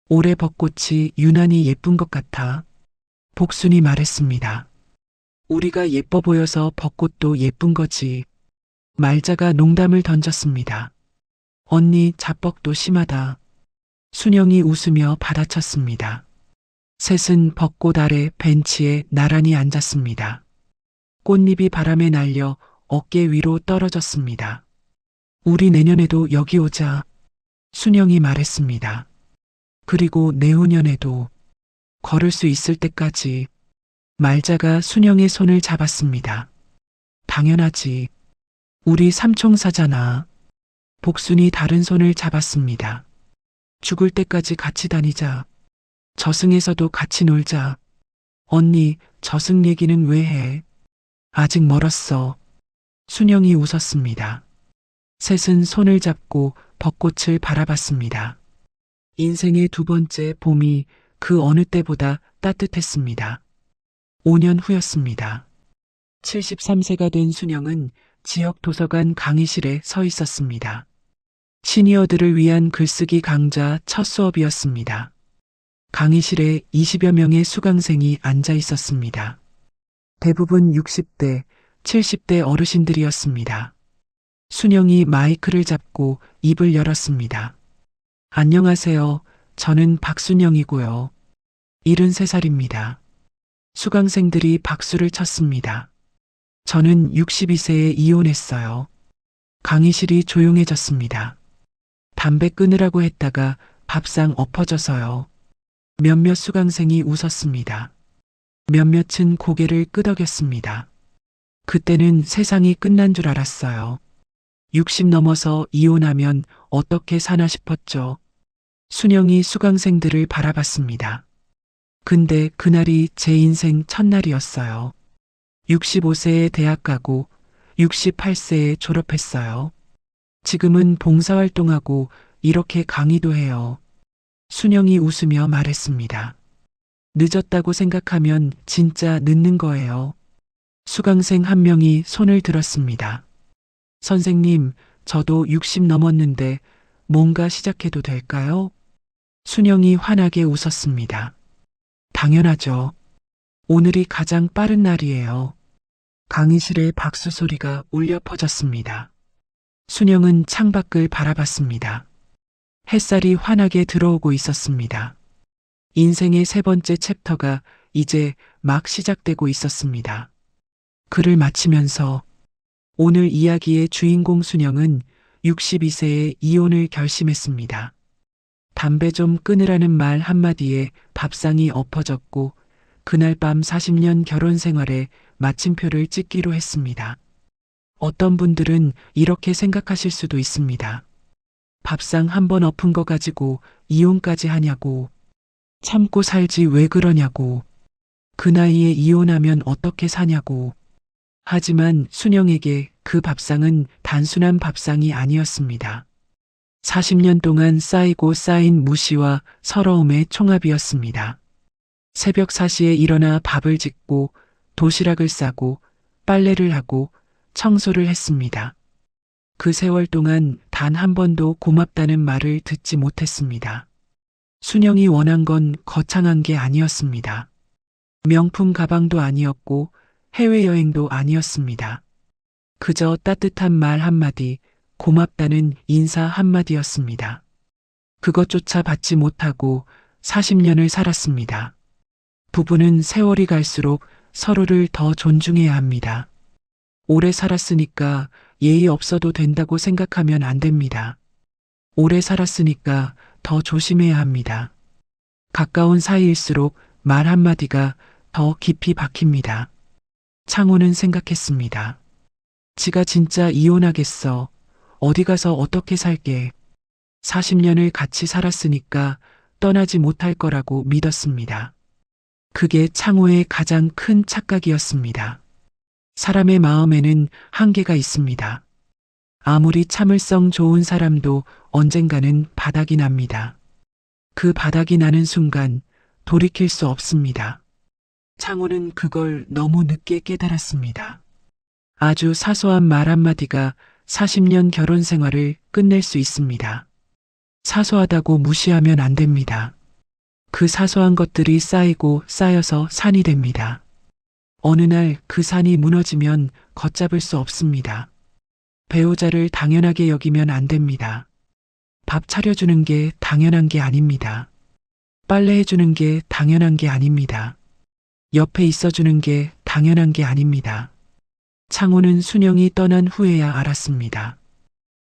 올해 벚꽃이 유난히 예쁜 것 같아. 복순이 말했습니다. 우리가 예뻐 보여서 벚꽃도 예쁜 거지. 말자가 농담을 던졌습니다. 언니 자뻑도 심하다. 순영이 웃으며 받아쳤습니다. 셋은 벚꽃 아래 벤치에 나란히 앉았습니다. 꽃잎이 바람에 날려 어깨 위로 떨어졌습니다. 우리 내년에도 여기 오자. 순영이 말했습니다. 그리고 내후년에도 걸을 수 있을 때까지. 말자가 순영의 손을 잡았습니다. 당연하지. 우리 삼총사잖아. 복순이 다른 손을 잡았습니다. 죽을 때까지 같이 다니자. 저승에서도 같이 놀자. 언니, 저승 얘기는 왜 해? 아직 멀었어. 순영이 웃었습니다. 셋은 손을 잡고 벚꽃을 바라봤습니다. 인생의 두 번째 봄이 그 어느 때보다 따뜻했습니다. 5년 후였습니다. 73세가 된 순영은 지역 도서관 강의실에 서 있었습니다. 시니어들을 위한 글쓰기 강좌 첫 수업이었습니다. 강의실에 20여 명의 수강생이 앉아 있었습니다. 대부분 60대, 70대 어르신들이었습니다. 순영이 마이크를 잡고 입을 열었습니다. 안녕하세요. 저는 박순영이고요. 73살입니다. 수강생들이 박수를 쳤습니다. 저는 62세에 이혼했어요. 강의실이 조용해졌습니다. 담배 끊으라고 했다가 밥상 엎어져서요. 몇몇 수강생이 웃었습니다. 몇몇은 고개를 끄덕였습니다. 그때는 세상이 끝난 줄 알았어요. 60 넘어서 이혼하면 어떻게 사나 싶었죠. 순영이 수강생들을 바라봤습니다. 근데 그날이 제 인생 첫날이었어요. 65세에 대학 가고 68세에 졸업했어요. 지금은 봉사활동하고 이렇게 강의도 해요. 순영이 웃으며 말했습니다. 늦었다고 생각하면 진짜 늦는 거예요. 수강생 한 명이 손을 들었습니다. 선생님, 저도 60 넘었는데 뭔가 시작해도 될까요? 순영이 환하게 웃었습니다. 당연하죠. 오늘이 가장 빠른 날이에요. 강의실에 박수 소리가 울려 퍼졌습니다. 순영은 창밖을 바라봤습니다. 햇살이 환하게 들어오고 있었습니다. 인생의 세 번째 챕터가 이제 막 시작되고 있었습니다. 글을 마치면서 오늘 이야기의 주인공 순영은 62세에 이혼을 결심했습니다. 담배 좀 끊으라는 말 한마디에 밥상이 엎어졌고 그날 밤 40년 결혼 생활에 마침표를 찍기로 했습니다. 어떤 분들은 이렇게 생각하실 수도 있습니다. 밥상 한 번 엎은 거 가지고 이혼까지 하냐고. 참고 살지 왜 그러냐고. 그 나이에 이혼하면 어떻게 사냐고. 하지만 순영에게 그 밥상은 단순한 밥상이 아니었습니다. 40년 동안 쌓이고 쌓인 무시와 서러움의 총합이었습니다. 새벽 4시에 일어나 밥을 짓고 도시락을 싸고 빨래를 하고 청소를 했습니다. 그 세월 동안 단 한 번도 고맙다는 말을 듣지 못했습니다. 순영이 원한 건 거창한 게 아니었습니다. 명품 가방도 아니었고 해외여행도 아니었습니다. 그저 따뜻한 말 한마디, 고맙다는 인사 한마디였습니다. 그것조차 받지 못하고 40년을 살았습니다. 부부는 세월이 갈수록 서로를 더 존중해야 합니다. 오래 살았으니까 예의 없어도 된다고 생각하면 안 됩니다. 오래 살았으니까 더 조심해야 합니다. 가까운 사이일수록 말 한마디가 더 깊이 박힙니다. 창호는 생각했습니다. 지가 진짜 이혼하겠어. 어디 가서 어떻게 살게. 40년을 같이 살았으니까 떠나지 못할 거라고 믿었습니다. 그게 창호의 가장 큰 착각이었습니다. 사람의 마음에는 한계가 있습니다. 아무리 참을성 좋은 사람도 언젠가는 바닥이 납니다. 그 바닥이 나는 순간 돌이킬 수 없습니다. 창호는 그걸 너무 늦게 깨달았습니다. 아주 사소한 말 한마디가 40년 결혼 생활을 끝낼 수 있습니다. 사소하다고 무시하면 안 됩니다. 그 사소한 것들이 쌓이고 쌓여서 산이 됩니다. 어느 날 그 산이 무너지면 걷잡을 수 없습니다. 배우자를 당연하게 여기면 안 됩니다. 밥 차려주는 게 당연한 게 아닙니다. 빨래해주는 게 당연한 게 아닙니다. 옆에 있어주는 게 당연한 게 아닙니다. 창호는 순영이 떠난 후에야 알았습니다.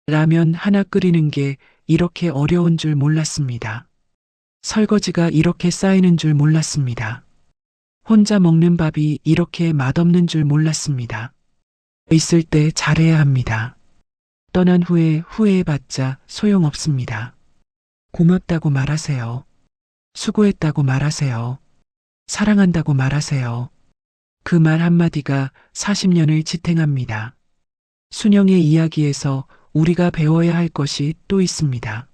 라면 하나 끓이는 게 이렇게 어려운 줄 몰랐습니다. 설거지가 이렇게 쌓이는 줄 몰랐습니다. 혼자 먹는 밥이 이렇게 맛없는 줄 몰랐습니다. 있을 때 잘해야 합니다. 떠난 후에 후회해봤자 소용없습니다. 고맙다고 말하세요. 수고했다고 말하세요. 사랑한다고 말하세요. 그 말 한마디가 40년을 지탱합니다. 순영의 이야기에서 우리가 배워야 할 것이 또 있습니다.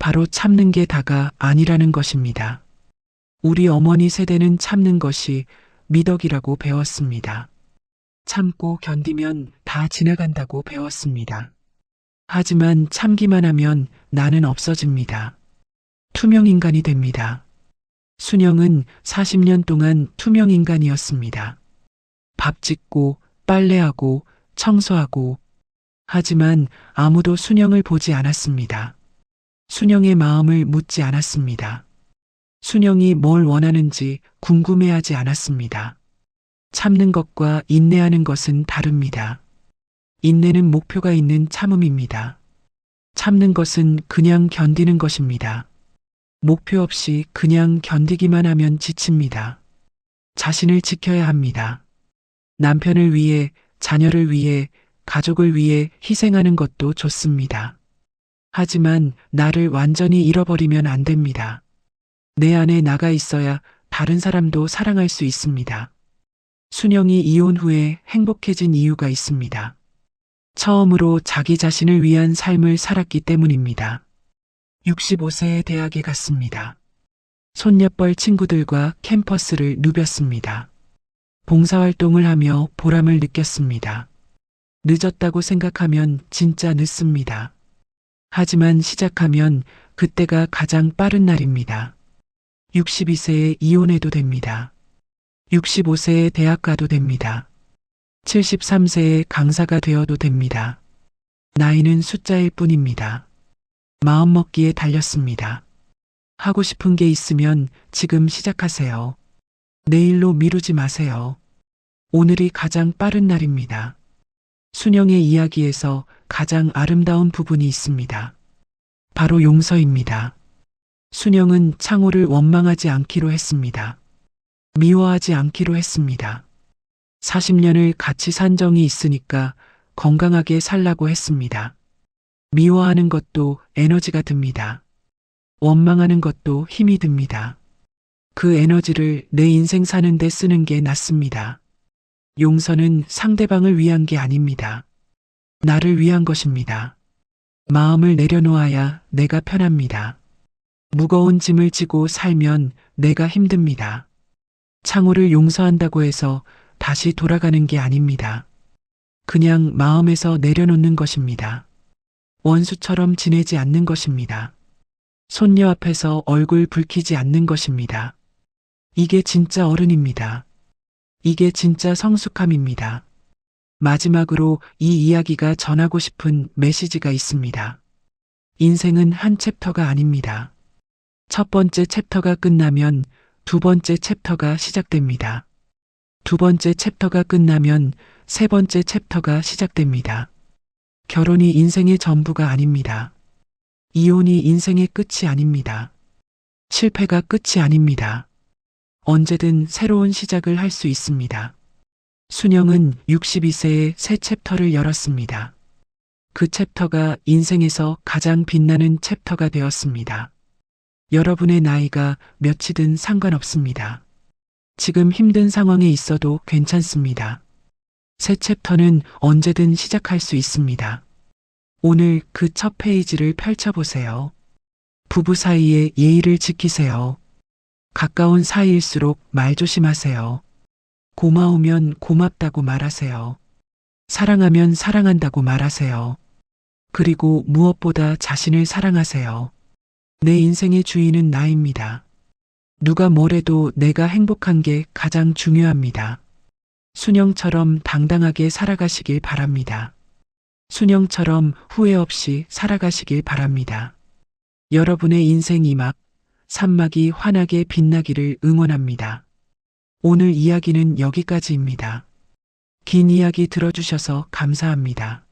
바로 참는 게 다가 아니라는 것입니다. 우리 어머니 세대는 참는 것이 미덕이라고 배웠습니다. 참고 견디면 다 지나간다고 배웠습니다. 하지만 참기만 하면 나는 없어집니다. 투명인간이 됩니다. 순영은 40년 동안 투명인간이었습니다. 밥 짓고 빨래하고 청소하고 하지만 아무도 순영을 보지 않았습니다. 순영의 마음을 묻지 않았습니다. 순영이 뭘 원하는지 궁금해하지 않았습니다. 참는 것과 인내하는 것은 다릅니다. 인내는 목표가 있는 참음입니다. 참는 것은 그냥 견디는 것입니다. 목표 없이 그냥 견디기만 하면 지칩니다. 자신을 지켜야 합니다. 남편을 위해, 자녀를 위해, 가족을 위해 희생하는 것도 좋습니다. 하지만 나를 완전히 잃어버리면 안 됩니다. 내 안에 나가 있어야 다른 사람도 사랑할 수 있습니다. 순영이 이혼 후에 행복해진 이유가 있습니다. 처음으로 자기 자신을 위한 삶을 살았기 때문입니다. 65세에 대학에 갔습니다. 손녀뻘 친구들과 캠퍼스를 누볐습니다. 봉사활동을 하며 보람을 느꼈습니다. 늦었다고 생각하면 진짜 늦습니다. 하지만 시작하면 그때가 가장 빠른 날입니다. 62세에 이혼해도 됩니다. 65세에 대학 가도 됩니다. 73세에 강사가 되어도 됩니다. 나이는 숫자일 뿐입니다. 마음먹기에 달렸습니다. 하고 싶은 게 있으면 지금 시작하세요. 내일로 미루지 마세요. 오늘이 가장 빠른 날입니다. 순영의 이야기에서 가장 아름다운 부분이 있습니다. 바로 용서입니다. 순영은 창호를 원망하지 않기로 했습니다. 미워하지 않기로 했습니다. 40년을 같이 산 정이 있으니까 건강하게 살라고 했습니다. 미워하는 것도 에너지가 듭니다. 원망하는 것도 힘이 듭니다. 그 에너지를 내 인생 사는 데 쓰는 게 낫습니다. 용서는 상대방을 위한 게 아닙니다. 나를 위한 것입니다. 마음을 내려놓아야 내가 편합니다. 무거운 짐을 지고 살면 내가 힘듭니다. 창호를 용서한다고 해서 다시 돌아가는 게 아닙니다. 그냥 마음에서 내려놓는 것입니다. 원수처럼 지내지 않는 것입니다. 손녀 앞에서 얼굴 붉히지 않는 것입니다. 이게 진짜 어른입니다. 이게 진짜 성숙함입니다. 마지막으로 이 이야기가 전하고 싶은 메시지가 있습니다. 인생은 한 챕터가 아닙니다. 첫 번째 챕터가 끝나면 두 번째 챕터가 시작됩니다. 두 번째 챕터가 끝나면 세 번째 챕터가 시작됩니다. 결혼이 인생의 전부가 아닙니다. 이혼이 인생의 끝이 아닙니다. 실패가 끝이 아닙니다. 언제든 새로운 시작을 할 수 있습니다. 순영은 62세에 새 챕터를 열었습니다. 그 챕터가 인생에서 가장 빛나는 챕터가 되었습니다. 여러분의 나이가 몇이든 상관없습니다. 지금 힘든 상황에 있어도 괜찮습니다. 새 챕터는 언제든 시작할 수 있습니다. 오늘 그 첫 페이지를 펼쳐보세요. 부부 사이에 예의를 지키세요. 가까운 사이일수록 말 조심하세요. 고마우면 고맙다고 말하세요. 사랑하면 사랑한다고 말하세요. 그리고 무엇보다 자신을 사랑하세요. 내 인생의 주인은 나입니다. 누가 뭐래도 내가 행복한 게 가장 중요합니다. 순영처럼 당당하게 살아가시길 바랍니다. 순영처럼 후회 없이 살아가시길 바랍니다. 여러분의 인생 2막, 3막이 환하게 빛나기를 응원합니다. 오늘 이야기는 여기까지입니다. 긴 이야기 들어주셔서 감사합니다.